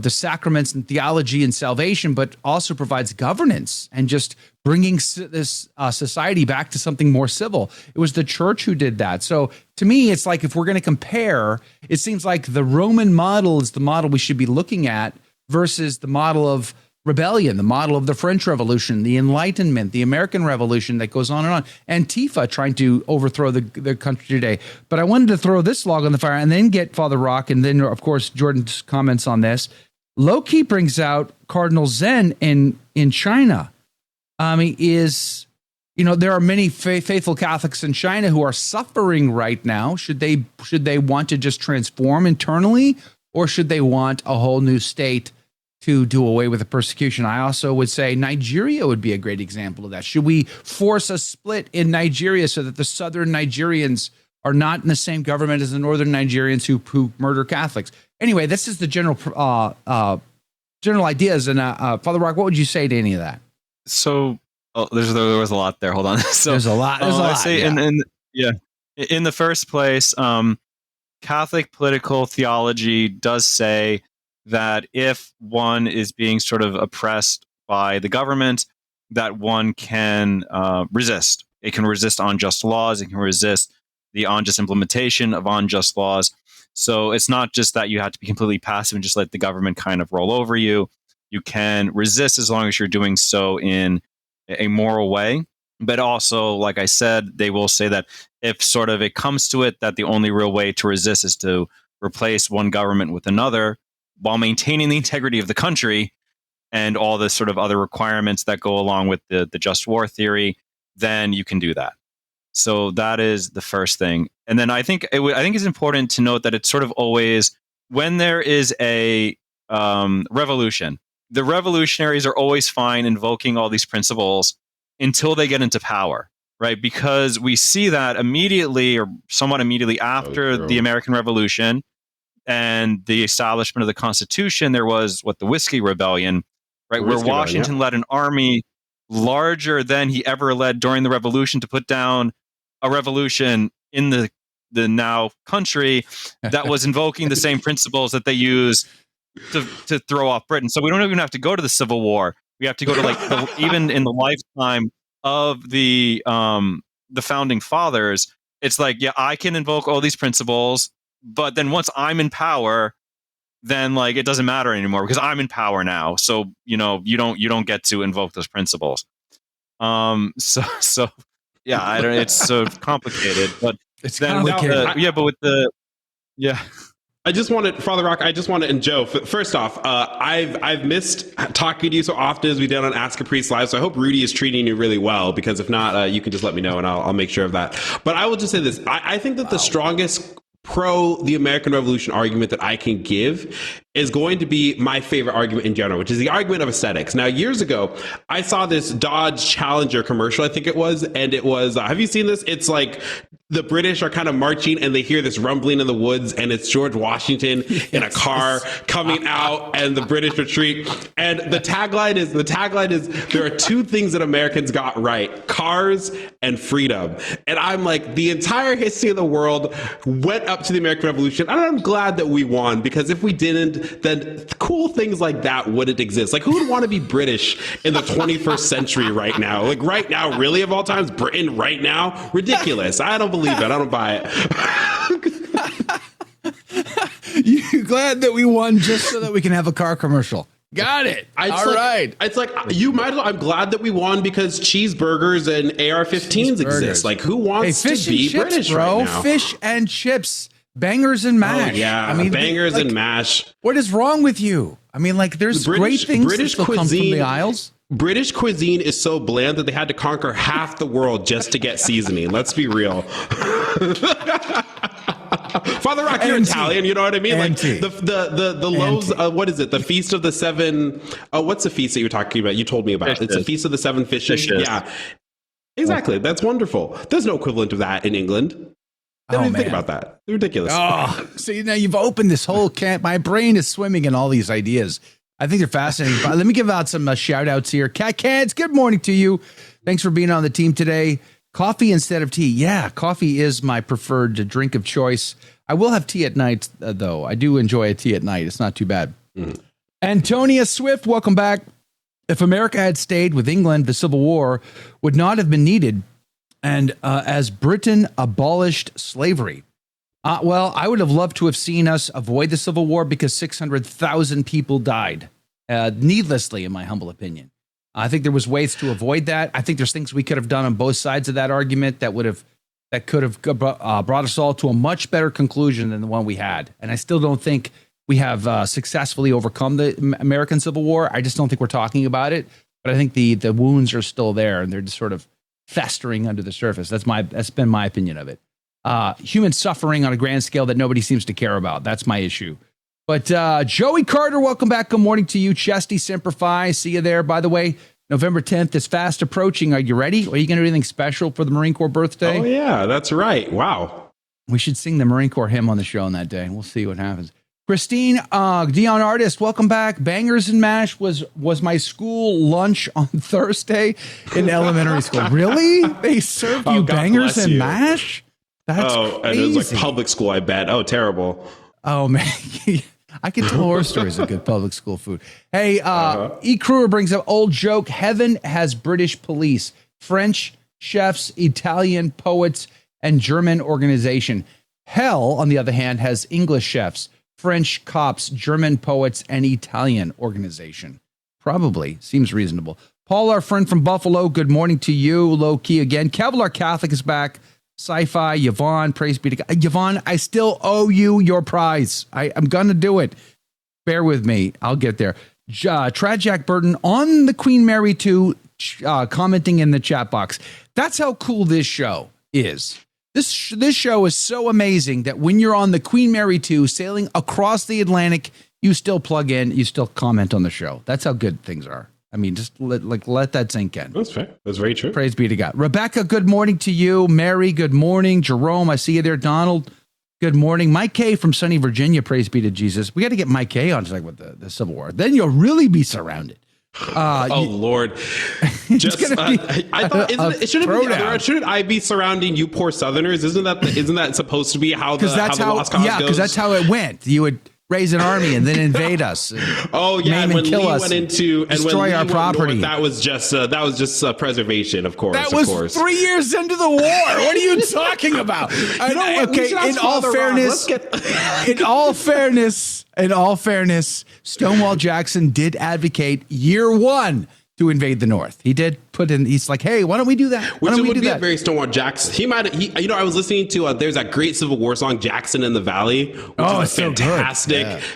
S4: sacraments and theology and salvation, but also provides governance and just bringing this society back to something more civil. It was the church who did that. So to me, it's like, if we're going to compare, it seems like the Roman model is the model we should be looking at versus the model of rebellion, the model of the French Revolution, the Enlightenment, the American Revolution that goes on and on. Antifa trying to overthrow the country today. But I wanted to throw this log on the fire and then get Father Rock, and then, of course, Jordan's comments on this. Low Key brings out Cardinal Zen in China. There are many faithful Catholics in China who are suffering right now. Should they want to just transform internally, or should they want a whole new state to do away with the persecution? I also would say Nigeria would be a great example of that. Should we force a split in Nigeria so that the southern Nigerians are not in the same government as the northern Nigerians who murder Catholics? Anyway, this is the general ideas. And Father Rock, what would you say to any of that?
S8: So there was a lot there. Hold on. So
S4: there's a lot.
S8: I say, in the first place, Catholic political theology does say that if one is being sort of oppressed by the government, that one can resist. It can resist unjust laws. It can resist the unjust implementation of unjust laws. So it's not just that you have to be completely passive and just let the government kind of roll over you. You can resist as long as you're doing so in a moral way. But also, like I said, they will say that if sort of it comes to it, that the only real way to resist is to replace one government with another, while maintaining the integrity of the country and all the sort of other requirements that go along with the just war theory, then you can do that. So that is the first thing. And then I think it's important to note that it's sort of always, when there is a revolution, the revolutionaries are always fine invoking all these principles until they get into power, right? Because we see that immediately, or somewhat immediately after the American Revolution and the establishment of the Constitution, there was the Whiskey Rebellion, right? Where Washington led an army larger than he ever led during the Revolution to put down a revolution in the now country that was invoking the same principles that they use to throw off Britain. So we don't even have to go to the Civil War. We have to go to even in the lifetime of the founding fathers, it's like, yeah, I can invoke all these principles, but then once I'm in power, then like it doesn't matter anymore because I'm in power now. So, you don't get to invoke those principles. So yeah, I don't. It's so complicated, but
S4: It's
S8: then
S4: complicated.
S7: I just wanted, Father Rock, and Joe, first off, I've missed talking to you so often as we did on Ask a Priest Live, so I hope Rudy is treating you really well, because if not, you can just let me know and I'll make sure of that. But I will just say this. I think that the strongest pro the American Revolution argument that I can give is going to be my favorite argument in general, which is the argument of aesthetics. Now, years ago, I saw this Dodge Challenger commercial, I think it was, and it was, have you seen this? It's like the British are kind of marching and they hear this rumbling in the woods, and it's George Washington in a car coming out, and the British retreat. And the tagline is there are two things that Americans got right: cars and freedom. And I'm like, the entire history of the world went up to the American Revolution, and I'm glad that we won, because if we didn't, then cool things like that wouldn't exist. Like, who would want to be British in the 21st century right now? Like, right now, really, of all times, Britain right now? Ridiculous. I don't believe it. I don't buy it.
S4: You glad that we won just so that we can have a car commercial? Got it. All right.
S7: It's like, you might as well. I'm glad that we won because cheeseburgers and AR-15s exist. Like, who wants to be
S4: chips,
S7: British
S4: bro?
S7: right now?
S4: Fish and chips, bangers and mash.
S7: Oh, yeah, I mean, bangers and mash.
S4: What is wrong with you? I mean, like, there's great things
S7: British
S4: that still come from the Isles.
S7: British cuisine is so bland that they had to conquer half the world just to get seasoning. Let's be real. Father Rock, you're Italian, you know what I mean? Like the loaves, what is it? The Feast of the Seven, what's the feast that you're talking about? You told me about.
S8: Fishes.
S7: It's the Feast of the Seven Fishes. Yeah, exactly. That's wonderful. There's no equivalent of that in England. Don't even think about that. It's ridiculous.
S4: Oh, see, now you've opened this whole camp. My brain is swimming in all these ideas. I think they're fascinating. But let me give out some shout outs here. Cat Cans, good morning to you. Thanks for being on the team today. Coffee instead of tea. Yeah, coffee is my preferred drink of choice. I will have tea at night, though. I do enjoy a tea at night. It's not too bad. Antonia Swift, welcome back. If America had stayed with England, the Civil War would not have been needed. And as Britain abolished slavery. Well, I would have loved to have seen us avoid the Civil War because 600,000 people died needlessly, in my humble opinion. I think there was ways to avoid that. I think there's things we could have done on both sides of that argument that could have brought us all to a much better conclusion than the one we had. And I still don't think we have successfully overcome the American Civil War. I just don't think we're talking about it. But I think the wounds are still there, and they're just sort of festering under the surface. That's been my opinion of it. Human suffering on a grand scale that nobody seems to care about. That's my issue. But Joey Carter, welcome back. Good morning to you. Chesty Semper Fi. See you there. By the way, November 10th is fast approaching. Are you ready? Are you going to do anything special for the Marine Corps birthday?
S7: Oh, yeah, that's right. Wow.
S4: We should sing the Marine Corps hymn on the show on that day. We'll see what happens. Christine, Dion Artist, welcome back. Bangers and mash was my school lunch on Thursday in elementary school. Really? They served you bangers and mash? That's crazy.
S7: And it was like public school, I bet. Oh, terrible.
S4: Oh, man. I can tell horror stories of good public school food. Hey, E. Kruger brings up old joke. Heaven has British police, French chefs, Italian poets, and German organization. Hell, on the other hand, has English chefs, French cops, German poets, and Italian organization. Probably. Seems reasonable. Paul, our friend from Buffalo, good morning to you. Low key again. Kevlar Catholic is back. Sci-fi, Yvonne, praise be to God. Yvonne, I still owe you your prize. I'm going to do it. Bear with me. I'll get there. Trajack Burton on the Queen Mary 2 commenting in the chat box. That's how cool this show is. This show is so amazing that when you're on the Queen Mary 2 sailing across the Atlantic, you still plug in, you still comment on the show. That's how good things are. I mean, just let that sink in.
S7: That's fair. That's very true.
S4: Praise be to God. Rebecca, good morning to you. Mary, good morning. Jerome, I see you there. Donald, good morning. Mike K from sunny Virginia, praise be to Jesus. We got to get Mike K on to talk about the Civil War. Then you'll really be surrounded.
S7: Lord. Just, I thought, shouldn't I be surrounding you poor Southerners? Isn't that supposed to be how the lost cause goes?
S4: Yeah, because that's how it went. raise an army and then invade us.
S7: Oh yeah, and when Lee went into and
S4: destroy
S7: when Lee
S4: our
S7: went
S4: property.
S7: north, that was just preservation, of course.
S4: That was 3 years into the war. What are you talking about? In all fairness, Stonewall Jackson did advocate year one to invade the North. He did put in. He's like, hey, why don't we do that? Why don't we do that?
S7: A very Stonewall Jackson. I was listening to there's that great Civil War song, Jackson in the Valley, which is a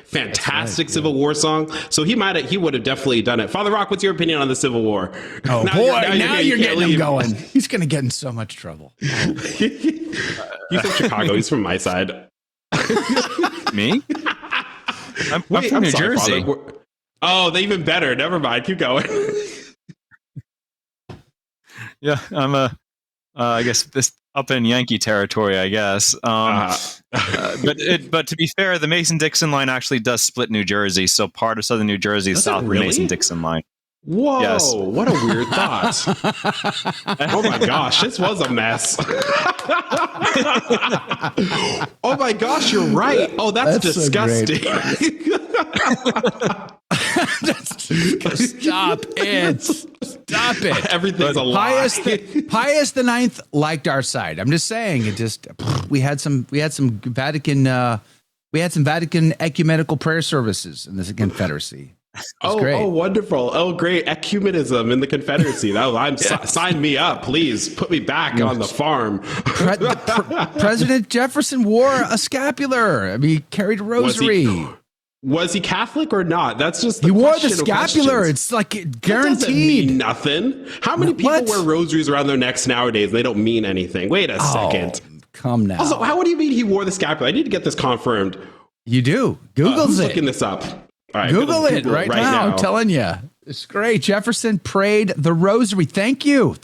S7: fantastic Civil War song. So he would have definitely done it. Father Rock, what's your opinion on the Civil War?
S4: Oh now you're getting him going. He's going to get in so much trouble.
S7: He's from Chicago. He's from my side.
S8: Me? I'm from New Jersey.
S7: Father. Oh, they even better. Never mind. Keep going.
S8: Yeah, I'm I guess this up in Yankee territory, I guess. But to be fair, the Mason-Dixon line actually does split New Jersey, so part of southern New Jersey is south of the Mason-Dixon line.
S7: Whoa,
S8: yes.
S7: What a weird thought. Oh my gosh, this was a mess. Oh my gosh, you're right. Oh, that's disgusting.
S4: Stop it.
S7: Everything's a lie.
S4: Pius the Ninth liked our side. I'm just saying we had some Vatican ecumenical prayer services in this Confederacy.
S7: Oh, wonderful. Oh, great. Ecumenism in the Confederacy. Sign me up, please. Put me back on the farm.
S4: President Jefferson wore a scapular. I mean, he carried a rosary.
S7: Was he Catholic or not? That's just
S4: he wore the scapular. It's like guaranteed.
S7: That doesn't mean nothing. How many people wear rosaries around their necks nowadays? And they don't mean anything. Wait a second.
S4: Come now.
S7: Also, what do you mean he wore the scapular? I need to get this confirmed.
S4: You do. Google's it.
S7: Looking this up. All right,
S4: Google it right now. I'm telling you. It's great. Jefferson prayed the rosary. Thank you.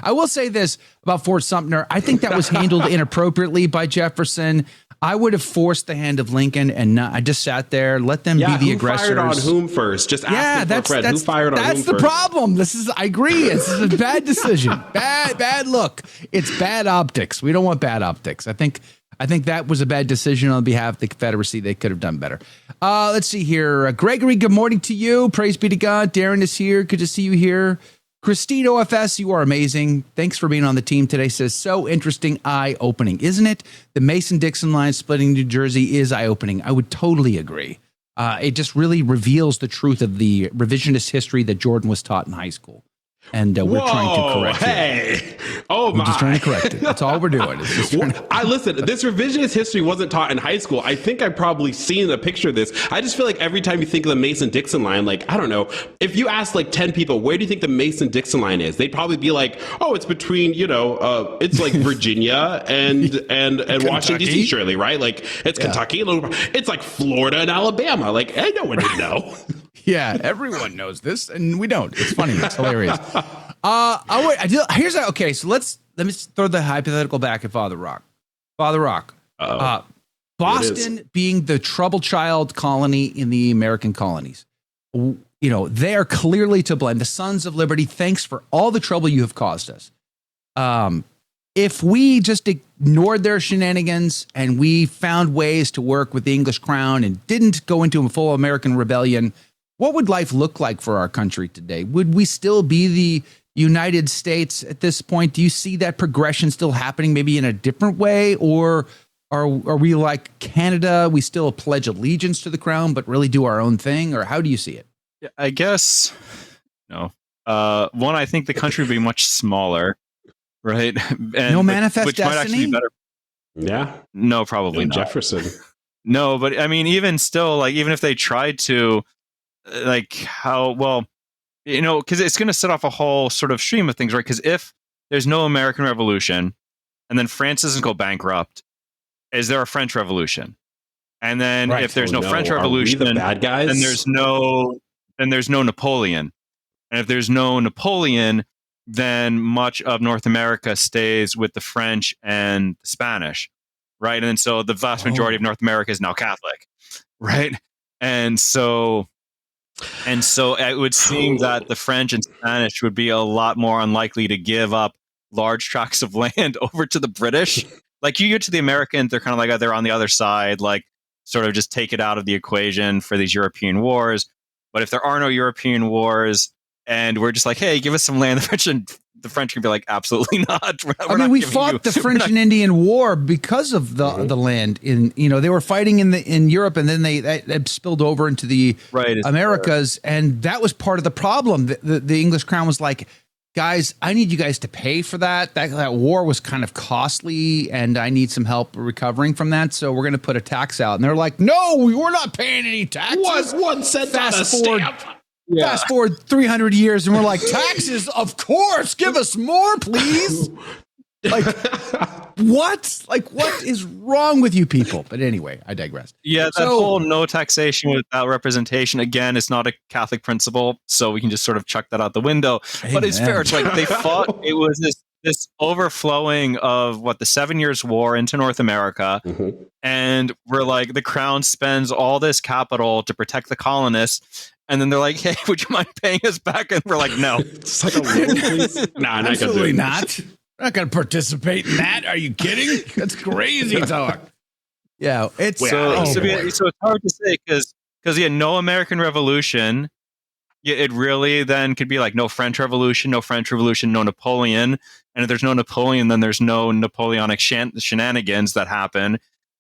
S4: I will say this about Fort Sumter. I think that was handled inappropriately by Jefferson. I would have forced the hand of Lincoln and not. I just sat there, let them be the aggressors.
S7: Who fired on whom first? Just ask for a friend. Who fired on whom first? That's the
S4: problem. I agree. This is a bad decision. Bad look. It's bad optics. We don't want bad optics. I think that was a bad decision on behalf of the Confederacy. They could have done better. Let's see here. Gregory, good morning to you. Praise be to God. Darren is here. Good to see you here. Christine OFS, you are amazing. Thanks for being on the team today. Says, so interesting, eye-opening, isn't it? The Mason-Dixon line splitting New Jersey is eye-opening. I would totally agree. It just really reveals the truth of the revisionist history that Jordan was taught in high school. And we're trying to correct it.
S7: Oh my!
S4: We're just trying to correct it. That's all we're doing.
S7: Listen. This revisionist history wasn't taught in high school. I think I've probably seen a picture of this. I just feel like every time you think of the Mason-Dixon line, like I don't know, if you ask like 10 people, where do you think the Mason-Dixon line is? They'd probably be like, oh, it's between it's like Virginia and Washington D.C. Surely, right? Like it's Kentucky. It's like Florida and Alabama. Like I know what you know.
S4: Yeah, everyone knows this, and we don't. It's funny. It's hilarious. Okay, so let me throw the hypothetical back at Father Rock. Father Rock, Boston being the troubled child colony in the American colonies, they are clearly to blame. The Sons of Liberty, thanks for all the trouble you have caused us. If we just ignored their shenanigans and we found ways to work with the English crown and didn't go into a full American rebellion, what would life look like for our country today? Would we still be the United States at this point? Do you see that progression still happening, maybe in a different way? Or are we like Canada? We still pledge allegiance to the crown, but really do our own thing? Or how do you see it?
S8: Yeah, I guess, no. One, I think the country would be much smaller, right? And,
S4: no manifest
S8: which
S4: destiny?
S8: might actually be better.
S7: Yeah.
S8: No, probably not.
S7: Jefferson.
S8: No, but I mean, even still, like, even if they tried to, because it's going to set off a whole sort of stream of things, right? Because if there's no American Revolution and then France doesn't go bankrupt, is there a French Revolution? And then if there's no French Revolution,
S7: the bad guys?
S8: then there's no Napoleon. And if there's no Napoleon, then much of North America stays with the French and the Spanish, right? And then so the vast majority of North America is now Catholic, right? And so it would seem that the French and Spanish would be a lot more unlikely to give up large tracts of land over to the British. Like you get to the Americans, they're kind of like they're on the other side. Like sort of just take it out of the equation for these European wars. But if there are no European wars and we're just like, hey, give us some land, the French can be like, absolutely not.
S4: We fought the French and Indian War because of the land they were fighting in Europe, and then they spilled over into the Americas. And that was part of the problem. The English crown was like, guys, I need you guys to pay for that. That war was kind of costly, and I need some help recovering from that. So we're going to put a tax out. And they're like, no, we're not paying any taxes.
S7: 1 cent on a stamp.
S4: Fast forward 300 years, and we're like, taxes, of course, give us more, please. Like, what? Like, what is wrong with you people? But anyway, I digress.
S8: Yeah, that whole no taxation without representation, again, it's not a Catholic principle, so we can just sort of chuck that out the window. Amen. But it's fair. It's like they fought, it was this overflowing of the 7 Years' War into North America. Mm-hmm. And we're like, the crown spends all this capital to protect the colonists. And then they're like, hey, would you mind paying us back? And we're like, no.
S7: It's like a loan, please. Nah,
S4: absolutely not. We're not going to participate in that. Are you kidding? That's crazy talk. Yeah, it's
S8: so it's hard to say because no American Revolution. It really then could be like no French Revolution, no Napoleon. And if there's no Napoleon, then there's no Napoleonic shenanigans that happen,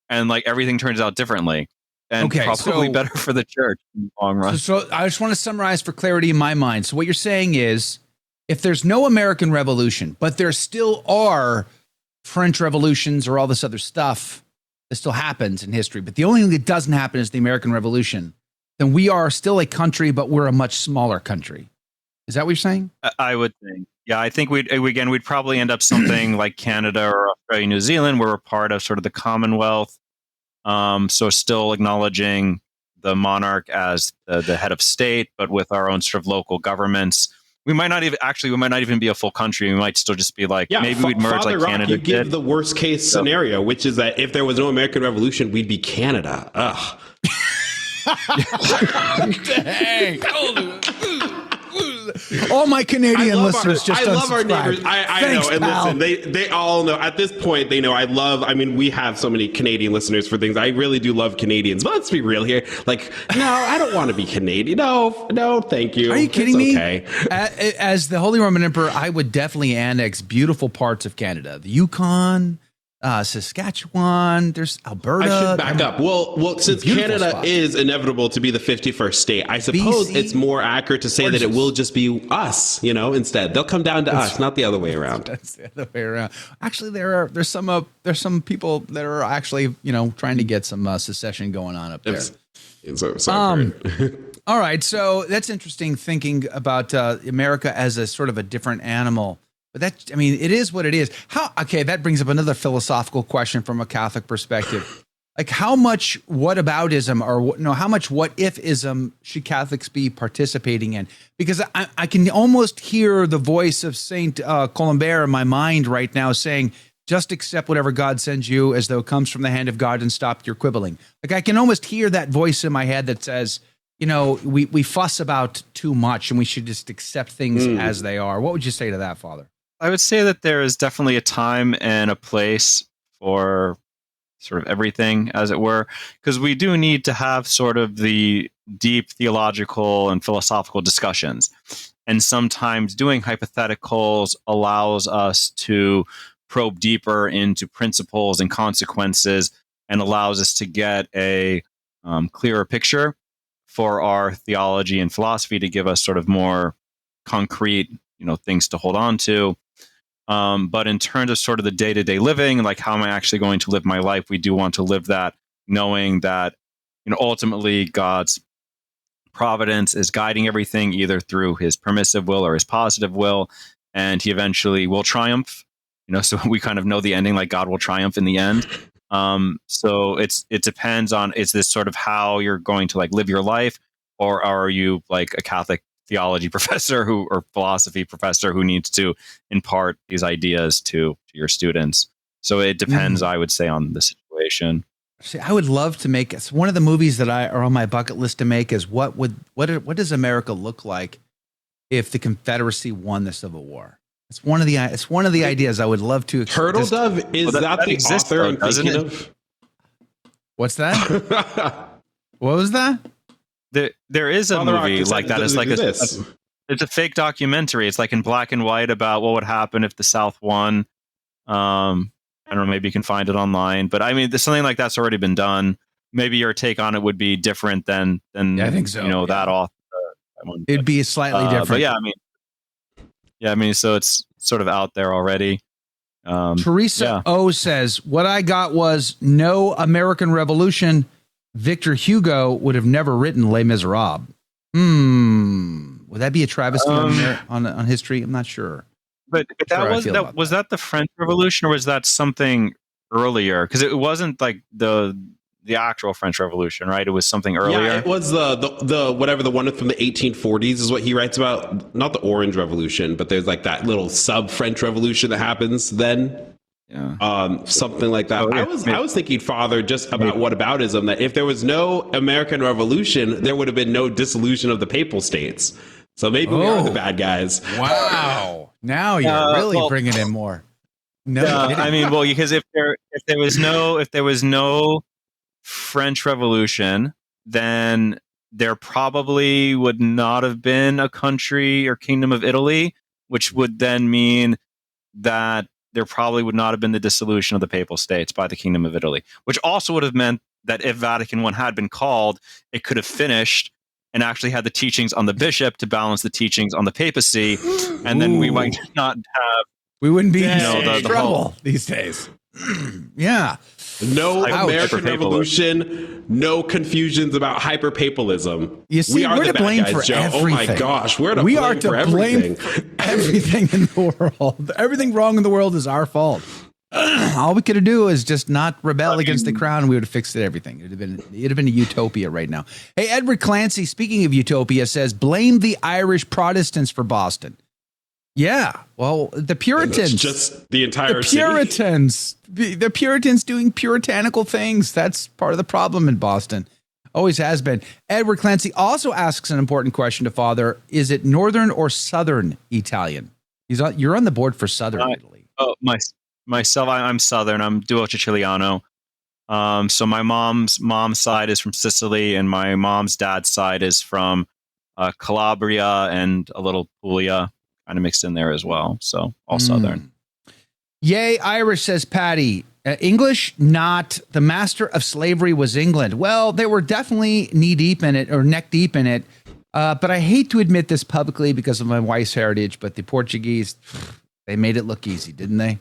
S8: and like everything turns out differently, and probably better for the church in the long run.
S4: So I just want to summarize for clarity in my mind. So what you're saying is, if there's no American Revolution, but there still are French revolutions or all this other stuff that still happens in history, but the only thing that doesn't happen is the American Revolution, then we are still a country, but we're a much smaller country. Is that what you're saying?
S8: I would think. Yeah, I think we'd probably end up something like Canada or Australia, New Zealand, where we're part of sort of the Commonwealth. So still acknowledging the monarch as the head of state, but with our own sort of local governments. We might not even be a full country. We might still just be like, maybe we'd merge like Canada.
S7: You give the worst case scenario, which is that if there was no American Revolution, we'd be Canada. Ugh.
S4: Dang. All my Canadian listeners just
S7: I love our neighbors. I
S4: Thanks,
S7: know. And
S4: pal.
S7: listen, they all know. At this point, they know we have so many Canadian listeners for things. I really do love Canadians. But let's be real here. Like, no, I don't want to be Canadian. No, thank you.
S4: Are you kidding me?
S7: Okay.
S4: As the Holy Roman Emperor, I would definitely annex beautiful parts of Canada. The Yukon, Saskatchewan, there's Alberta.
S7: I should back up. Well, since Canada
S4: spots.
S7: is inevitable to be the 51st state, I suppose it's more accurate to say that it will just be us, instead. They'll come down to us, not the other way around.
S4: That's the other way around. Actually, there's some people that are actually, trying to get some secession going on up there. All right. So that's interesting thinking about America as a sort of a different animal. But it is what it is. That brings up another philosophical question from a Catholic perspective. Like, how much whataboutism or how much what if-ism should Catholics be participating in? Because I can almost hear the voice of Saint Colombaire in my mind right now saying, just accept whatever God sends you as though it comes from the hand of God and stop your quibbling. Like, I can almost hear that voice in my head that says, we fuss about too much and we should just accept things as they are. What would you say to that, Father?
S8: I would say that there is definitely a time and a place for sort of everything, as it were, because we do need to have sort of the deep theological and philosophical discussions. And sometimes doing hypotheticals allows us to probe deeper into principles and consequences and allows us to get a clearer picture for our theology and philosophy to give us sort of more concrete, things to hold on to. But in terms of sort of the day-to-day living, like how am I actually going to live my life? We do want to live that knowing that, ultimately God's providence is guiding everything either through his permissive will or his positive will. And he eventually will triumph, so we kind of know the ending, like God will triumph in the end. So it depends on, is this sort of how you're going to like live your life, or are you like a Catholic theology professor or philosophy professor who needs to impart these ideas to your students? So it depends, I would say, on the situation.
S4: See, I would love to make one of the movies that are on my bucket list to make is what does America look like if the Confederacy won the Civil War? It's one of the ideas I would love to.
S7: Turtle Dove is that the author I'm thinking of?
S4: What's that? What was that?
S8: There is a
S7: Father
S8: movie
S7: Rock
S8: like that. It's like
S7: exists.
S8: it's a fake documentary. It's like in black and white about what would happen if the South won. I don't know. Maybe you can find it online, but I mean, something like that's already been done. Maybe your take on it would be different than
S4: Yeah, I think so.
S8: that author. That one.
S4: It'd be slightly different.
S8: But I mean, so it's sort of out there already.
S4: Teresa O says, what I got was no American Revolution. Victor Hugo would have never written Les Miserables. Would that be a travesty on history? I'm not sure.
S8: But was that the French Revolution, or was that something earlier? Because it wasn't like the actual French Revolution, right? It was something earlier.
S7: Yeah, it was the whatever, the one from the 1840s is what he writes about. Not the Orange Revolution, but there's like that little sub French Revolution that happens then.
S8: Yeah.
S7: Something like that. I was thinking, Father, just about whataboutism, that if there was no American Revolution, there would have been no dissolution of the Papal States. So maybe we are the bad guys.
S4: Wow. Now you're really bringing in more. No,
S8: I mean, well, because if there was no French Revolution, then there probably would not have been a country or kingdom of Italy, which would then mean that there probably would not have been the dissolution of the Papal States by the Kingdom of Italy, which also would have meant that if Vatican I had been called, it could have finished and actually had the teachings on the bishop to balance the teachings on the papacy, and then we might not have.
S4: We wouldn't be in trouble these days. Yeah.
S7: No American Revolution, no confusions about hyperpapalism.
S4: You see, we're to blame for everything.
S7: Oh my gosh, we're to blame for everything.
S4: Everything in the world. Everything wrong in the world is our fault. All we could do is just not rebel against the crown, and we would have fixed everything. It'd have been a utopia right now. Hey, Edward Clancy, speaking of utopia, says, blame the Irish Protestants for Boston. Yeah, well, the Puritans.
S7: It's just the entire
S4: Puritans. The Puritans doing puritanical things. That's part of the problem in Boston. Always has been. Edward Clancy also asks an important question to Father. Is it Northern or Southern Italian? You're on the board for Southern Italy.
S8: Oh, myself, I'm Southern. I'm duo Siciliano. So my mom's side is from Sicily, and my mom's dad's side is from Calabria and a little Puglia, kind of mixed in there as well. So all Southern.
S4: Yay, Irish, says Patty. English, not. The master of slavery was England. Well, they were definitely knee deep in it, or neck deep in it. But I hate to admit this publicly because of my wife's heritage, but the Portuguese, they made it look easy, didn't they?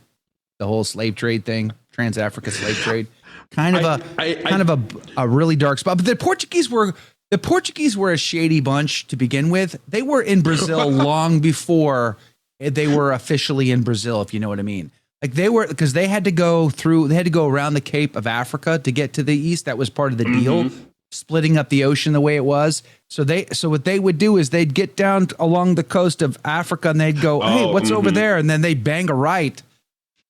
S4: The whole slave trade thing, Trans-Africa slave trade, kind of a really dark spot. But the Portuguese were a shady bunch to begin with. They were in Brazil long before they were officially in Brazil, if you know what I mean. Like they were, because they had to go around the Cape of Africa to get to the east. That was part of the deal, splitting up the ocean the way it was. So what they would do is they'd get down along the coast of Africa and they'd go, hey, what's over there? And then they'd bang a right.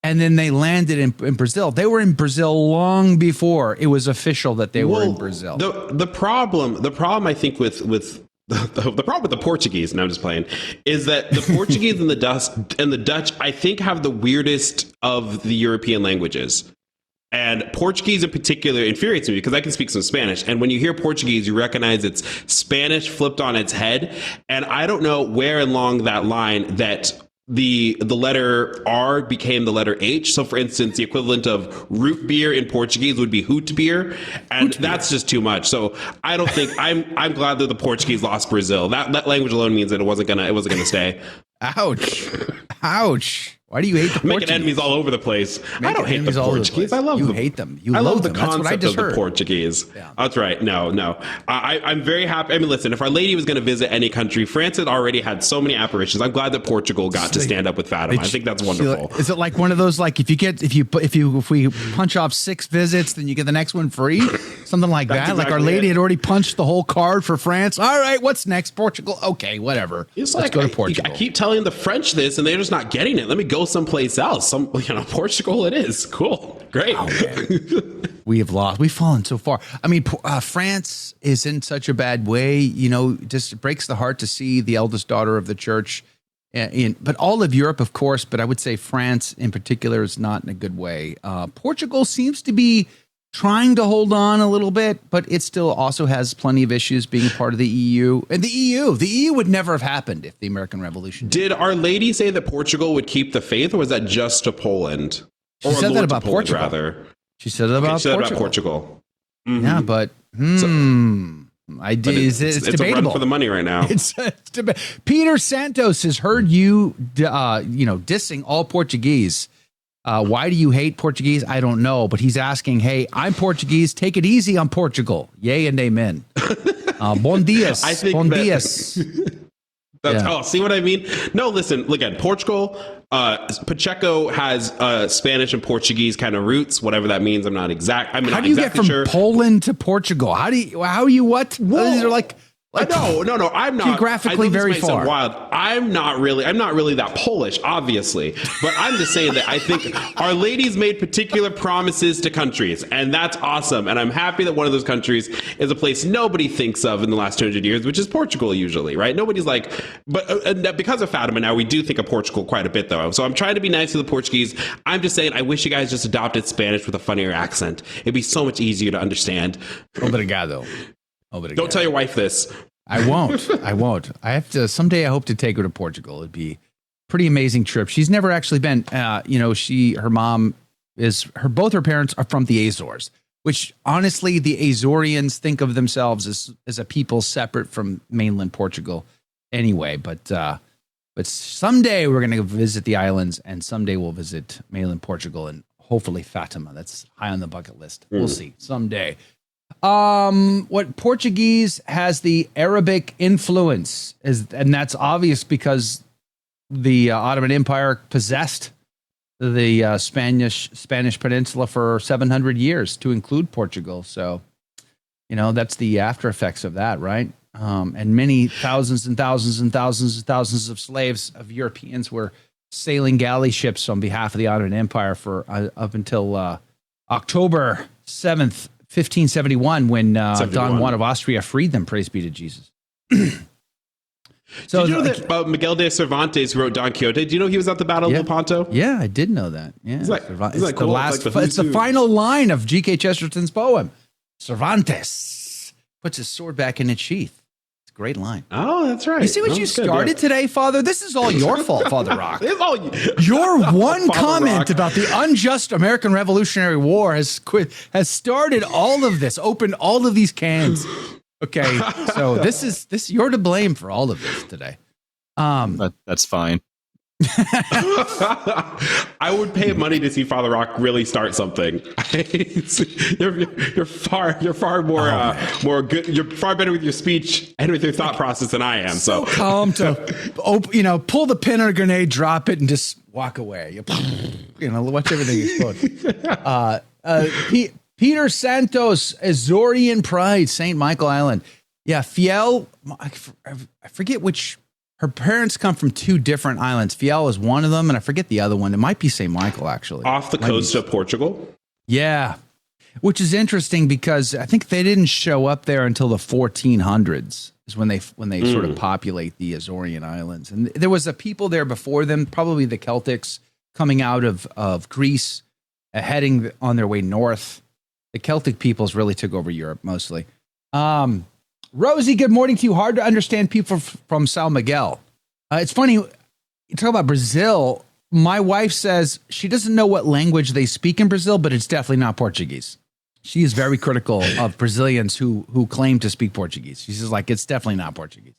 S4: And then they landed in Brazil. They were in Brazil long before it was official that they were in Brazil.
S7: The problem I think with the problem with the Portuguese, and I'm just playing, is that the Portuguese and the Dutch, I think, have the weirdest of the European languages. And Portuguese in particular infuriates me because I can speak some Spanish. And when you hear Portuguese, you recognize it's Spanish flipped on its head. And I don't know where along that line that the letter R became the letter H. So, for instance, the equivalent of root beer in Portuguese would be hoot beer, and that's just too much. So, I don't think I'm glad that the Portuguese lost Brazil. That language alone means that it wasn't gonna stay.
S4: Ouch! Why do you hate the Portuguese?
S7: Making enemies all over the place. I don't hate the Portuguese. I love them.
S4: You hate them.
S7: I love the concept of the Portuguese. Yeah. That's right. No. I'm very happy. I mean, listen, if Our Lady was going to visit any country, France had already had so many apparitions. I'm glad that Portugal got to stand up with Fatima. I think that's wonderful.
S4: Is it like one of those, like if we punch off 6 visits, then you get the next one free? Something like that. Exactly like Our Lady had already punched the whole card for France. All right, what's next? Portugal. Okay, whatever.
S7: Let's go to Portugal. I keep telling the French this, and they're just not getting it. Let me go someplace else. Portugal it is. Cool. Great.
S4: Oh, we have lost. We've fallen so far. I mean, France is in such a bad way. Just breaks the heart to see the eldest daughter of the church but all of Europe, of course, but I would say France in particular is not in a good way. Portugal seems to be trying to hold on a little bit, but it still also has plenty of issues being part of the EU. And the EU would never have happened if the American Revolution
S7: Did Our Lady say that Portugal would keep the faith, or was that just to Poland?
S4: She said that about Portugal.
S7: Rather.
S4: She said that about
S7: Portugal.
S4: Mm-hmm. Yeah, but it's
S7: it's
S4: debatable.
S7: a run for the money right now.
S4: It's Peter Santos has heard you, dissing all Portuguese. Why do you hate Portuguese? I don't know, but he's asking, hey, I'm Portuguese. Take it easy on Portugal. Yay and amen. Bon dias.
S7: I think
S4: bon dias.
S7: Oh, see what I mean? No, listen, again, Portugal, Pacheco has Spanish and Portuguese kind of roots, whatever that means. I'm not exact. I'm
S4: how
S7: not
S4: do you
S7: exactly
S4: get from Poland to Portugal? How are you what? These are like
S7: no, I'm not
S4: geographically very far.
S7: Wild. I'm not really that Polish, obviously, but I'm just saying that I think Our Lady's made particular promises to countries, and that's awesome. And I'm happy that one of those countries is a place nobody thinks of in the last 200 years, which is Portugal. Usually, right? Nobody's like, but because of Fatima now, we do think of Portugal quite a bit, though. So I'm trying to be nice to the Portuguese. I'm just saying, I wish you guys just adopted Spanish with a funnier accent. It'd be so much easier to understand.
S4: Obrigado.
S7: Don't tell your wife this.
S4: I won't. I have to someday. I hope to take her to Portugal. It'd be a pretty amazing trip. She's never actually been. Her mom both her parents are from the Azores, which honestly, the Azorians think of themselves as a people separate from mainland Portugal. Anyway, but someday we're going to visit the islands, and someday we'll visit mainland Portugal, and hopefully Fatima. That's high on the bucket list. We'll see someday. What Portuguese has the Arabic influence and that's obvious because the Ottoman Empire possessed the Spanish peninsula for 700 years to include Portugal. So, that's the after effects of that, right? And many thousands and thousands and thousands and thousands of slaves of Europeans were sailing galley ships on behalf of the Ottoman Empire for up until October 7th. 1571, when Don Juan of Austria freed them. Praise be to Jesus.
S7: So, did you know that Miguel de Cervantes wrote Don Quixote? Do you know he was at the Battle of Lepanto?
S4: Yeah, I did know that. Yeah,
S7: it's
S4: the final line of G.K. Chesterton's poem. Cervantes puts his sword back in its sheath. It's a great line.
S7: Oh, that's right.
S4: You see what you started today, Father? This is all your fault, Father Rock. Your one comment about the unjust American Revolutionary War has started all of this, opened all of these cans. Okay, so this you're to blame for all of this today.
S8: That's fine.
S7: I would pay money to see Father Rock really start something. You're far more good. You're far better with your speech and with your thought process than I am. So
S4: calm to, pull the pin on a grenade, drop it, and just walk away. Watch everything explode. Peter Santos, Azorian Pride, St. Michael Island. Yeah, Fiel. I forget which. Her parents come from two different islands. Fiel is one of them, and I forget the other one. It might be St. Michael, actually.
S7: Off the coast of Portugal?
S4: Yeah, which is interesting because I think they didn't show up there until the 1400s is when they sort of populate the Azorian Islands. And there was a people there before them, probably the Celtics coming out of Greece, heading on their way north. The Celtic peoples really took over Europe mostly. Rosie, good morning to you. Hard to understand people from São Miguel. It's funny, you talk about Brazil. My wife says she doesn't know what language they speak in Brazil, but it's definitely not Portuguese. She is very critical of Brazilians who claim to speak Portuguese. She says, it's definitely not Portuguese.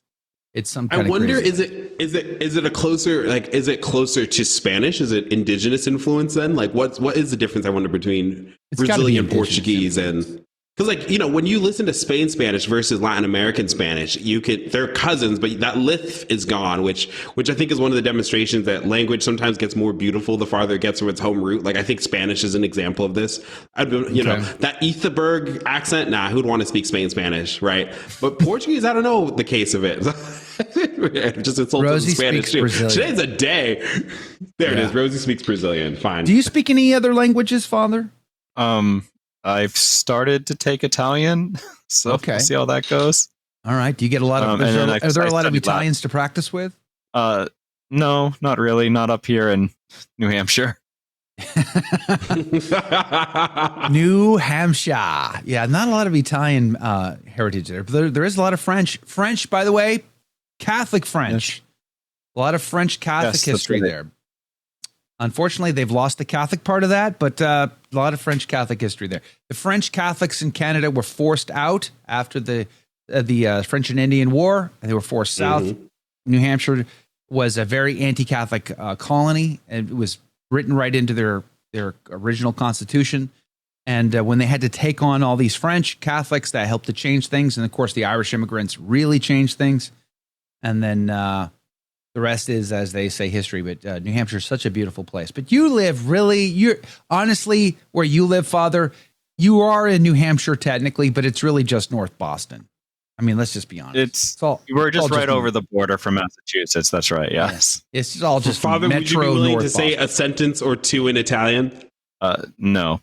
S4: It's some kind of
S7: I wonder,
S4: crazy.
S7: is it closer to Spanish? Is it indigenous influence then? What is the difference, I wonder, between Brazilian Portuguese and... Because, when you listen to Spain Spanish versus Latin American Spanish, they're cousins, but that lith is gone, which I think is one of the demonstrations that language sometimes gets more beautiful the farther it gets from its home root. I think Spanish is an example of this. That Etherberg accent, who'd want to speak Spain Spanish, right? But Portuguese, I don't know the case of it. Just insults
S4: Rosie
S7: Spanish
S4: speaks
S7: too.
S4: Brazilian.
S7: Today's a day. There it is. Rosie speaks Brazilian. Fine.
S4: Do you speak any other languages, Father?
S8: I've started to take Italian, so we'll see how that goes.
S4: All right. Do you get a lot of? Are there a lot of Italians to practice with?
S8: No, not really. Not up here in New Hampshire.
S4: New Hampshire. Yeah, not a lot of Italian heritage there, but there is a lot of French. French, by the way, Catholic French. A lot of French Catholic history there. Unfortunately, they've lost the Catholic part of that, but a lot of French Catholic history there. The French Catholics in Canada were forced out after the French and Indian War, and they were forced south. New Hampshire was a very anti-Catholic colony, and it was written right into their original constitution. And when they had to take on all these French Catholics, that helped to change things. And of course, the Irish immigrants really changed things. And then the rest is, as they say, history. But New Hampshire is such a beautiful place. But you're honestly, where you live, Father, you are in New Hampshire technically, but it's really just North Boston. I mean, let's just be honest.
S8: We're just right over the border from Massachusetts. That's right. Yes.
S4: It's all just
S7: Father,
S4: Metro
S7: would you be willing
S4: North
S7: to say
S4: Boston.
S7: a sentence or two in Italian?
S8: No.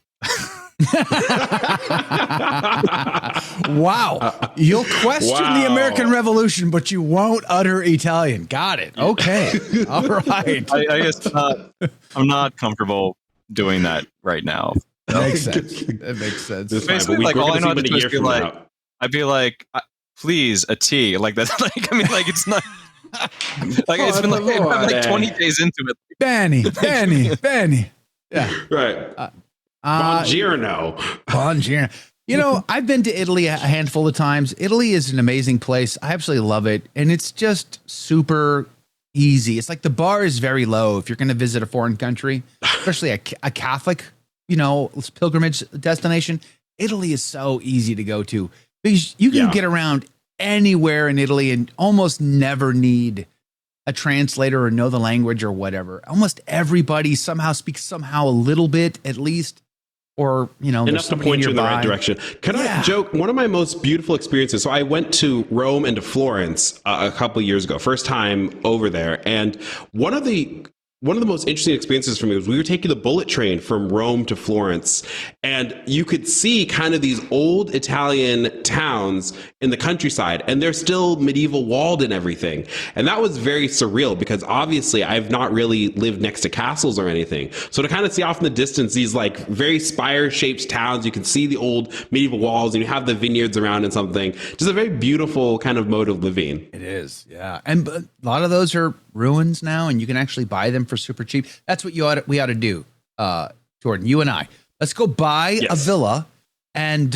S4: Wow. You'll question the
S7: Wow.
S4: American Revolution, but you won't utter Italian. Got it. Okay. All right.
S8: I guess I'm not comfortable doing that right now.
S4: Makes sense. That makes sense.
S7: That's fine,
S8: Basically,
S7: but
S8: like
S7: we're
S8: all I
S7: gonna
S8: know
S7: see
S8: how to
S7: him
S8: do
S7: in a
S8: is
S7: year
S8: be
S7: from
S8: like,
S7: now.
S8: I'd be like, please, a tea. Like that's like, I mean, like it's not like it's been like, I'm like 20 days into it.
S4: Benny. Yeah.
S7: Right. Buongiorno.
S4: Buongiorno. You know, I've been to Italy a handful of times. Italy is an amazing place. I absolutely love it. And it's just super easy. It's like the bar is very low if you're going to visit a foreign country, especially a Catholic, pilgrimage destination. Italy is so easy to go to because you can get around anywhere in Italy and almost never need a translator or know the language or whatever. Almost everybody somehow speaks a little bit at least. Or,
S7: enough to point you in the right direction. Can I joke? One of my most beautiful experiences. So I went to Rome and to Florence a couple of years ago, first time over there. And one of the most interesting experiences for me was we were taking the bullet train from Rome to Florence, and you could see kind of these old Italian towns in the countryside, and they're still medieval walled and everything. And that was very surreal because obviously I've not really lived next to castles or anything. So to kind of see off in the distance these like very spire-shaped towns, you can see the old medieval walls and you have the vineyards around and something. Just a very beautiful kind of mode of living.
S4: It is, yeah. And a lot of those are ruins now, and you can actually buy them for super cheap. That's what we ought to do, Jordan. You and I. Let's go buy a villa, and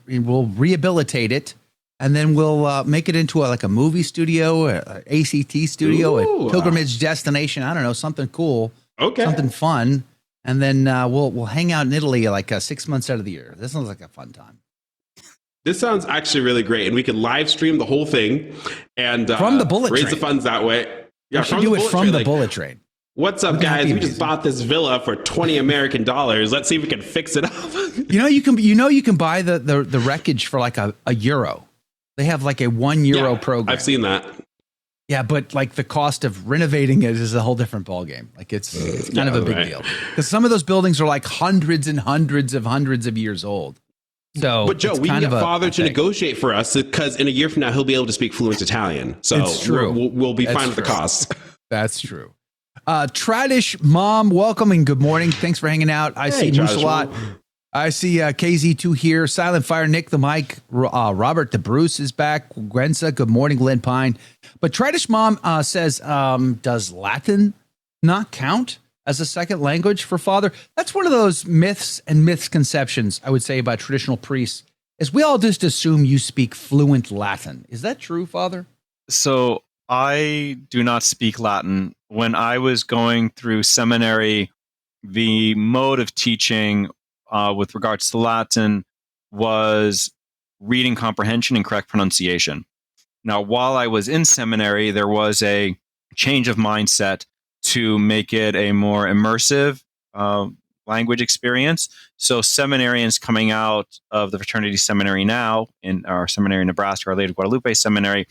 S4: we'll rehabilitate it, and then we'll make it into a movie studio, a ACT studio, a pilgrimage destination. I don't know, something cool, something fun, and then we'll hang out in Italy like 6 months out of the year. This sounds like a fun time.
S7: This sounds actually really great, and we could live stream the whole thing and
S4: from the bullet
S7: raise
S4: train.
S7: the funds that way. Yeah,
S4: we should do it from the bullet train.
S7: What's up, guys? We just bought this villa for $20 American. Let's see if we can fix it up.
S4: You can buy the wreckage for like a euro. They have like a €1 program.
S7: I've seen that.
S4: Yeah, but like the cost of renovating it is a whole different ballgame. Like it's kind of a big deal because some of those buildings are like hundreds and hundreds of years old. So,
S7: but Joe, we can get Father to negotiate for us because in a year from now he'll be able to speak fluent Italian. So
S4: it's true.
S7: We'll be fine with the cost.
S4: That's true. Tradish Mom, welcome and good morning. Thanks for hanging out. I see Moose a lot. I see KZ2 here. Silent Fire, Nick the Mike, Robert the Bruce is back. Gwenza, good morning. Lynn Pine. But Tradish Mom says, does Latin not count as a second language for Father? That's one of those myths and misconceptions, I would say, about traditional priests, is we all just assume you speak fluent Latin. Is that true, Father?
S8: So I do not speak Latin. When I was going through seminary, the mode of teaching with regards to Latin was reading comprehension and correct pronunciation. Now, while I was in seminary, there was a change of mindset to make it a more immersive language experience. So seminarians coming out of the fraternity seminary now, in our seminary in Nebraska, Our Lady of Guadalupe Seminary,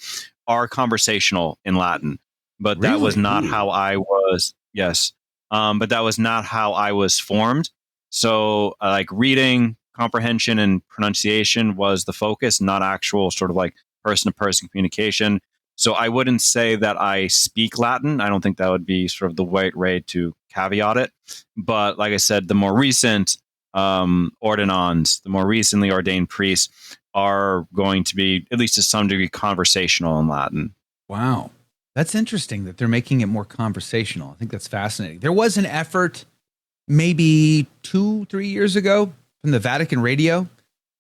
S8: are conversational in Latin. But that was not how I was, but that was not how I was formed. So like reading, comprehension, and pronunciation was the focus, not actual sort of like person-to-person communication. So I wouldn't say that I speak Latin. I don't think that would be sort of the right way to caveat it. But like I said, the more recent ordinands, the more recently ordained priests are going to be, at least to some degree, conversational in Latin.
S4: Wow. That's interesting that they're making it more conversational. I think that's fascinating. There was an effort maybe 2-3 years ago from the Vatican Radio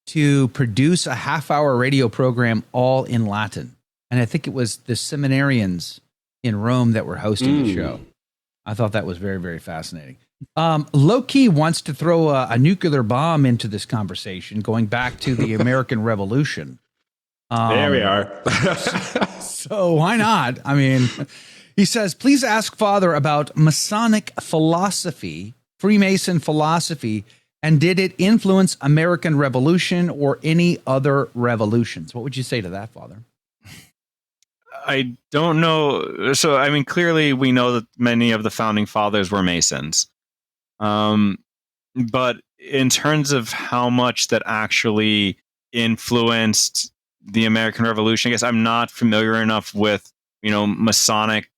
S4: to produce a half-hour radio program all in Latin. And I think it was the seminarians in Rome that were hosting the show. I thought that was very, very fascinating. Low-key wants to throw a nuclear bomb into this conversation, going back to the American Revolution.
S7: There we are.
S4: So why not? I mean, he says, please ask Father about Masonic philosophy, Freemason philosophy, and did it influence American Revolution or any other revolutions? What would you say to that, Father?
S8: I don't know. So, I mean, clearly we know that many of the founding fathers were Masons. But in terms of how much that actually influenced the American Revolution, I guess I'm not familiar enough with, Masonic,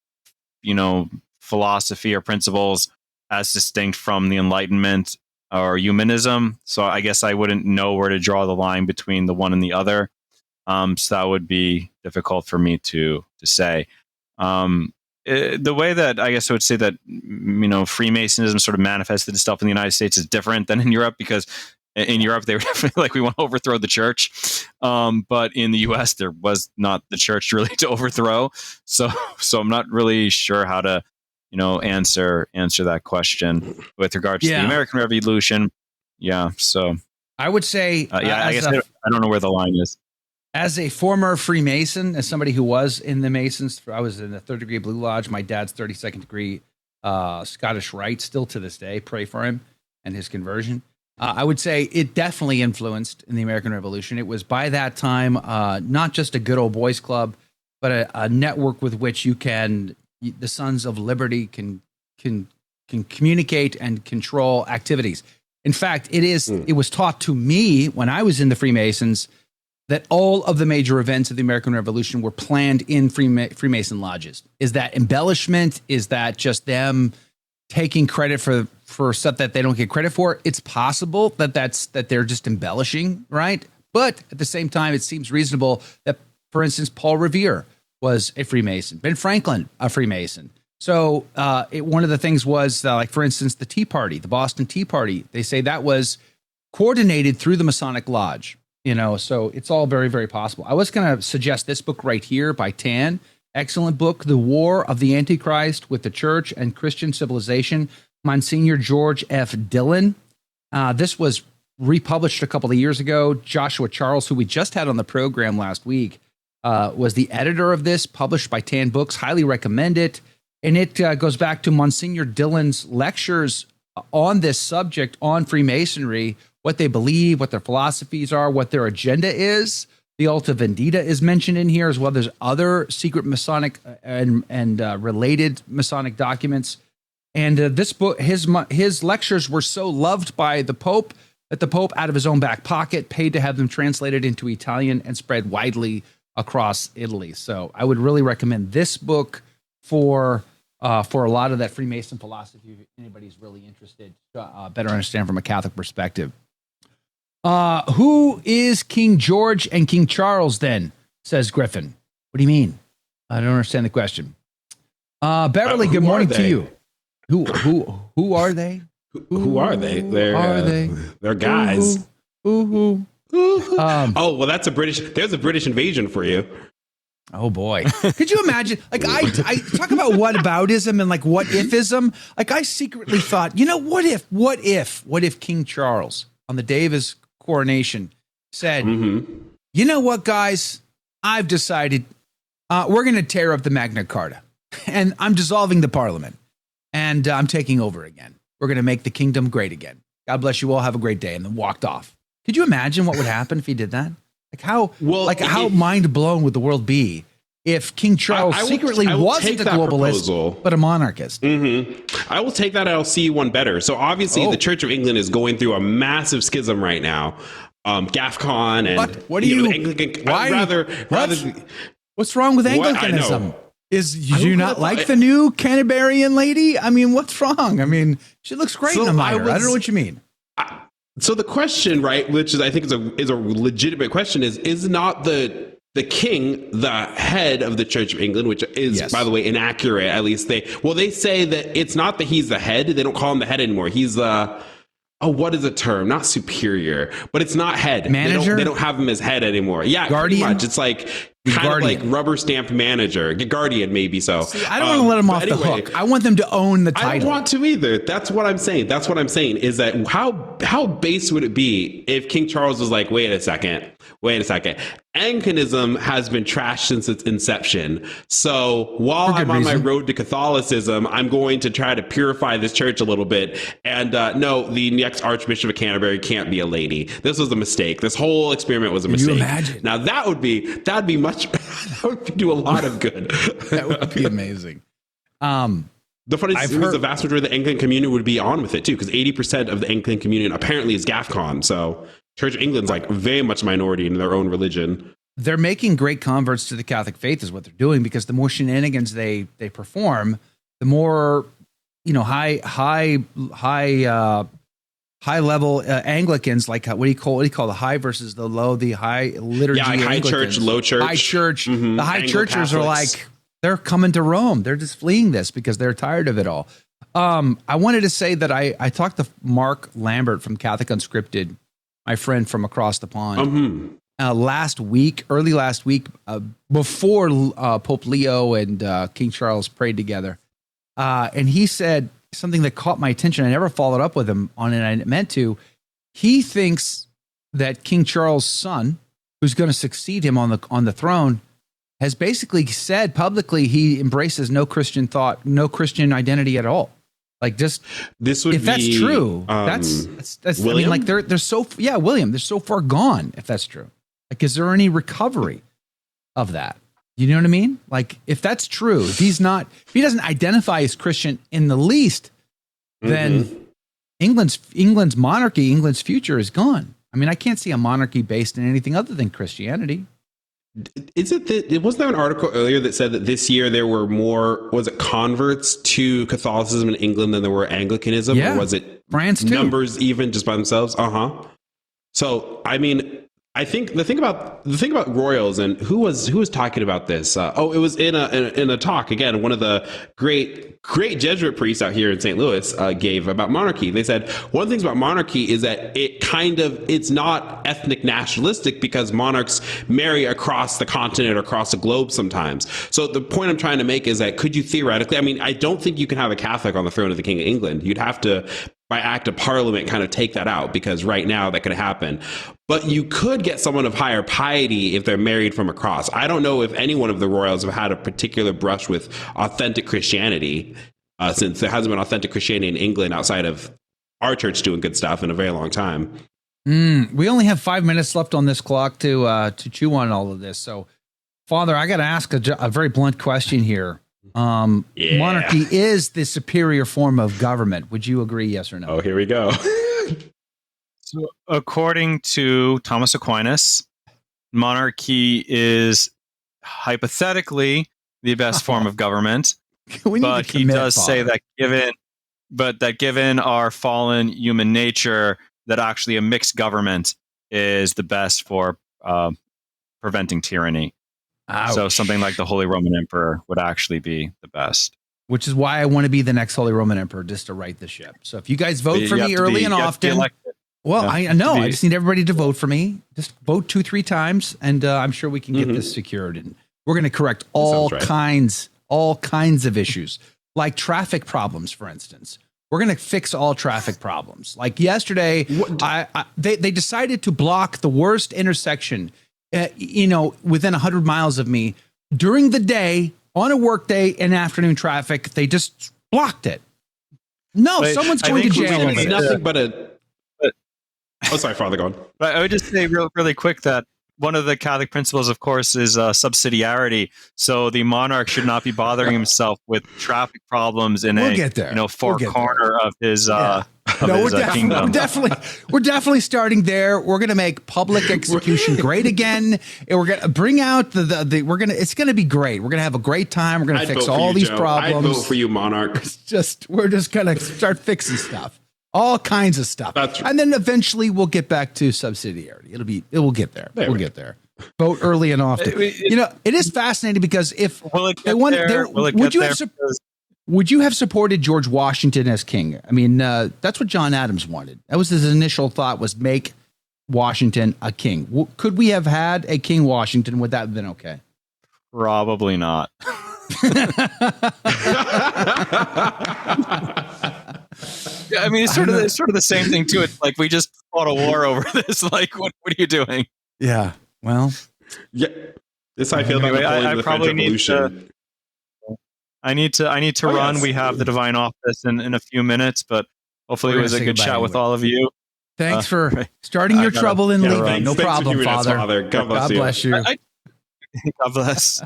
S8: philosophy or principles as distinct from the Enlightenment or humanism. So I guess I wouldn't know where to draw the line between the one and the other. So that would be difficult for me to say. The way that I guess I would say that, Freemasonism sort of manifested itself in the United States is different than in Europe, because in Europe, they were definitely like, we want to overthrow the church. But in the US, there was not the church really to overthrow. So I'm not really sure how to, answer that question with regards to the American Revolution. Yeah. So
S4: I would say,
S8: I guess I don't know where the line is.
S4: As a former Freemason, as somebody who was in the Masons, I was in the 3rd degree Blue Lodge. My dad's 32nd degree Scottish Rite, still to this day. Pray for him and his conversion. I would say it definitely influenced in the American Revolution. It was by that time not just a good old boys club, but a network with which the Sons of Liberty can communicate and control activities. In fact, it was taught to me when I was in the Freemasons that all of the major events of the American Revolution were planned in Freemason lodges. Is that embellishment? Is that just them taking credit for stuff that they don't get credit for? It's possible that they're just embellishing, right? But at the same time, it seems reasonable that, for instance, Paul Revere was a Freemason, Ben Franklin, a Freemason. So one of the things was, like, for instance, the Tea Party, the Boston Tea Party, they say that was coordinated through the Masonic Lodge. So it's all very, very possible. I was going to suggest this book right here by Tan. Excellent book, The War of the Antichrist with the Church and Christian Civilization, Monsignor George F. Dillon. This was republished a couple of years ago. Joshua Charles, who we just had on the program last week, was the editor of this, published by Tan Books. Highly recommend it. And it goes back to Monsignor Dillon's lectures on this subject, on Freemasonry, what they believe, what their philosophies are, what their agenda is. The Alta Vendita is mentioned in here as well. There's other secret Masonic and related Masonic documents. And this book, his lectures were so loved by the Pope that the Pope, out of his own back pocket, paid to have them translated into Italian and spread widely across Italy. So I would really recommend this book for a lot of that Freemason philosophy, if anybody's really interested to better understand from a Catholic perspective. Who is King George and King Charles then? Says Griffin. What do you mean? I don't understand the question. Beverly, good morning to you. Who are they?
S7: Who are they? They're guys.
S4: Who?
S7: Oh, well, there's a British invasion for you.
S4: Oh boy. Could you imagine? Like, I talk about whataboutism and like what ifism. Like, I secretly thought, what if King Charles on the day of his coronation said, you know what, guys, I've decided we're going to tear up the Magna Carta and I'm dissolving the parliament and I'm taking over again. We're going to make the kingdom great again. God bless you all. Have a great day. And then walked off. Could you imagine what would happen if he did that? Like how mind blown would the world be if King Charles secretly wasn't a globalist, but a monarchist?
S7: I will take that. I'll see you one better. So obviously the Church of England is going through a massive schism right now. GAFCON and
S4: what do you?
S7: Anglican.
S4: Why? What's wrong with Anglicanism? Do you not like the new Canterbury lady? I mean, what's wrong? I mean, she looks great in a mitre. I don't know what you mean.
S7: So the question, right, which is I think is a legitimate question, is not the king the head of the Church of England, which is, by the way, inaccurate. At least they say that it's not that he's the head. They don't call him the head anymore. He's the what is the term? Not superior, but it's not head.
S4: Manager?
S7: They don't have him as head anymore. Yeah,
S4: Guardian?
S7: pretty much. It's like kind of like rubber stamp manager, guardian, maybe so.
S4: See, I don't want to let them off the hook. I want them to own the title.
S7: I don't want to either. That's what I'm saying. Is that how base would it be if King Charles was like, wait a second. Anglicanism has been trashed since its inception. So while I'm on my road to Catholicism, I'm going to try to purify this church a little bit. And no, the next Archbishop of Canterbury can't be a lady. This was a mistake. This whole experiment was a mistake.
S4: Can you imagine?
S7: Now that'd be much. That would do a lot of good.
S4: That would be amazing.
S7: The funny thing is the vast majority of the Anglican communion would be on with it too, because 80% of the Anglican communion apparently is GAFCON. So Church of England's like very much a minority in their own religion.
S4: They're making great converts to the Catholic faith is what they're doing, because the more shenanigans they perform, the more, high level Anglicans, like what do you call the high versus the low, the high liturgy.
S7: Yeah, like high church, low church.
S4: High church. Mm-hmm. The high churchers are like, they're coming to Rome. They're just fleeing this because they're tired of it all. I wanted to say that I talked to Mark Lambert from Catholic Unscripted, my friend from across the pond, early last week, before Pope Leo and King Charles prayed together. And he said something that caught my attention. I never followed up with him on it. I meant to. He thinks that King Charles' son, who's going to succeed him on the throne, has basically said publicly he embraces no Christian thought, no Christian identity at all. Like, just
S7: this would
S4: if that's true, that's
S7: William?
S4: I mean, like they're so William, they're so far gone. If that's true, like, is there any recovery of that? You know what I mean? Like, if that's true, if he doesn't identify as Christian in the least, then England's monarchy, England's future is gone. I mean, I can't see a monarchy based in anything other than Christianity.
S7: Wasn't there an article earlier that said that this year there were more, was it converts to Catholicism in England than there were Anglicanism?
S4: Yeah.
S7: Or was it
S4: France too?
S7: Numbers even just by themselves? So, I mean, I think the thing about royals, and who was talking about this? It was in a talk again. One of the great Jesuit priests out here in St. Louis gave about monarchy. They said one of the things about monarchy is that it's not ethnic nationalistic, because monarchs marry across the continent or across the globe sometimes. So the point I'm trying to make is that could you theoretically? I mean, I don't think you can have a Catholic on the throne of the King of England. You'd have to, by act of parliament, kind of take that out, because right now that could happen. But you could get someone of higher piety if they're married from across. I don't know if any one of the royals have had a particular brush with authentic Christianity, since there hasn't been authentic Christianity in England outside of our church doing good stuff in a very long time.
S4: We only have 5 minutes left on this clock to chew on all of this. So, Father, I got to ask a very blunt question here. Monarchy is the superior form of government. Would you agree, yes or no?
S7: Oh, here we go.
S8: So, according to Thomas Aquinas, monarchy is hypothetically the best form of government, but he does say that given our fallen human nature, that actually a mixed government is the best for preventing tyranny.
S4: Ouch.
S8: So something like the Holy Roman Emperor would actually be the best.
S4: Which is why I want to be the next Holy Roman Emperor, just to right the ship. So if you guys vote for me early and often, I know. I just need everybody to vote for me. Just vote 2-3 times, and I'm sure we can get this secured. And we're going to correct all kinds of issues, like traffic problems, for instance. We're going to fix all traffic problems. Like yesterday, they decided to block the worst intersection, within 100 miles of me during the day, on a work day, and afternoon traffic. They just blocked it. No, someone's going to jail.
S7: It's nothing but a. Oh, sorry, Father, go on.
S8: But I would just say really quick that one of the Catholic principles, of course, is subsidiarity. So the monarch should not be bothering himself with traffic problems in far corner of his
S4: No,
S8: his
S4: we're
S8: kingdom.
S4: definitely starting there. We're going to make public execution great again. And we're going to bring out it's going to be great. We're going to have a great time. We're going to
S7: I'd
S4: fix
S7: vote for
S4: all
S7: you,
S4: these
S7: Joe.
S4: problems.
S7: I'd vote for you, Monarch.
S4: We're just going to start fixing stuff. All kinds of stuff.
S7: That's right.
S4: And then eventually we'll get back to subsidiarity. It will get there. We'll get there. Vote early and often. It is fascinating because if would you have supported George Washington as king? I mean, that's what John Adams wanted. That was his initial thought, was make Washington a king. Could we have had a King Washington? Would that have been okay?
S8: Probably not. I mean, it's sort of the same thing too. It's like we just fought a war over this. Like, what are you doing?
S4: Yeah. Well.
S7: Yeah. This I feel
S8: anyway,
S7: about
S8: I probably need to. I need to run.
S7: Yes.
S8: We have the divine office in a few minutes, but hopefully it was a good chat with all of you.
S4: Thanks for starting your trouble and leaving.
S7: Run.
S4: No
S7: Thanks
S4: problem,
S7: Father. God bless you.
S8: God bless.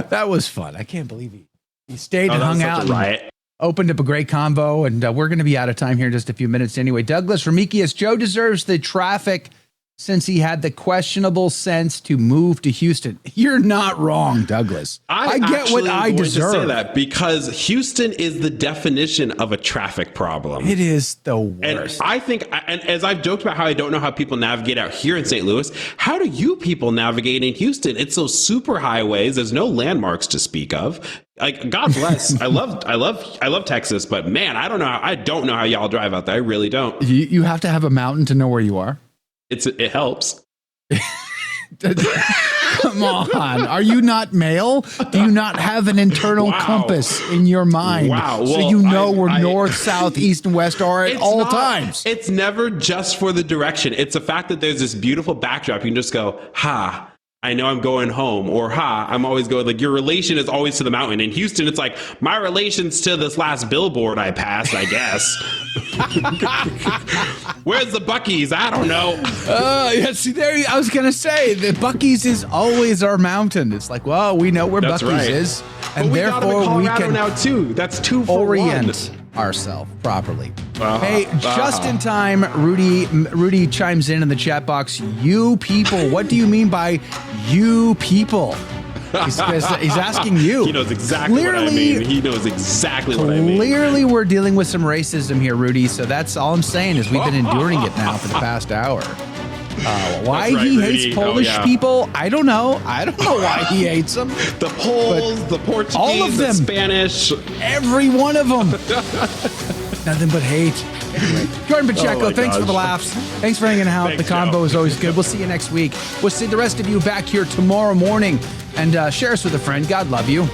S4: That was fun. I can't believe he stayed and
S7: that was
S4: hung
S7: such
S4: out.
S7: a riot.
S4: Opened up a great convo, and we're going to be out of time here in just a few minutes anyway. Douglas Ramikius, Joe deserves the traffic since he had the questionable sense to move to Houston. You're not wrong, Douglas. I get what I deserve.
S7: To say that because Houston is the definition of a traffic problem.
S4: It is the worst.
S7: And I think, and as I've joked about how I don't know how people navigate out here in St. Louis, how do you people navigate in Houston? It's those super highways. There's no landmarks to speak of. Like, God bless. I love Texas, but man, I don't know how y'all drive out there. I really don't.
S4: You have to have a mountain to know where you are.
S7: It helps.
S4: Come on. Are you not male? Do you not have an internal compass in your mind?
S7: Wow. Well,
S4: so you know where north, south, east, and west are at all times.
S7: It's never just for the direction. It's the fact that there's this beautiful backdrop. You can just go, ha, I know I'm going home, or ha, I'm always going, like, your relation is always to the mountain. In Houston, it's like, my relation's to this last billboard I passed, I guess. Where's the Buc-ee's? I don't know.
S4: Yeah, see, there, I was going to say, the Buc-ee's is always our mountain. It's like, well, we know where Buc-ee's is, and therefore we can
S7: now too. That's 2 for
S4: orient ourselves properly. Hey, just in time, Rudy chimes in the chat box. You people, what do you mean by you people? He's asking you.
S7: He knows exactly what I mean. Clearly,
S4: we're dealing with some racism here, Rudy. So that's all I'm saying is we've been enduring it now for the past hour. Why he hates Polish people, I don't know. I don't know why he hates them.
S7: The Poles, the Portuguese,
S4: all of them,
S7: the Spanish.
S4: Every one of them. Nothing but hate. Anyway, Jordan Pacheco, thanks for the laughs. Thanks for hanging out. The combo is always good. We'll see you next week. We'll see the rest of you back here tomorrow morning. And share us with a friend. God love you.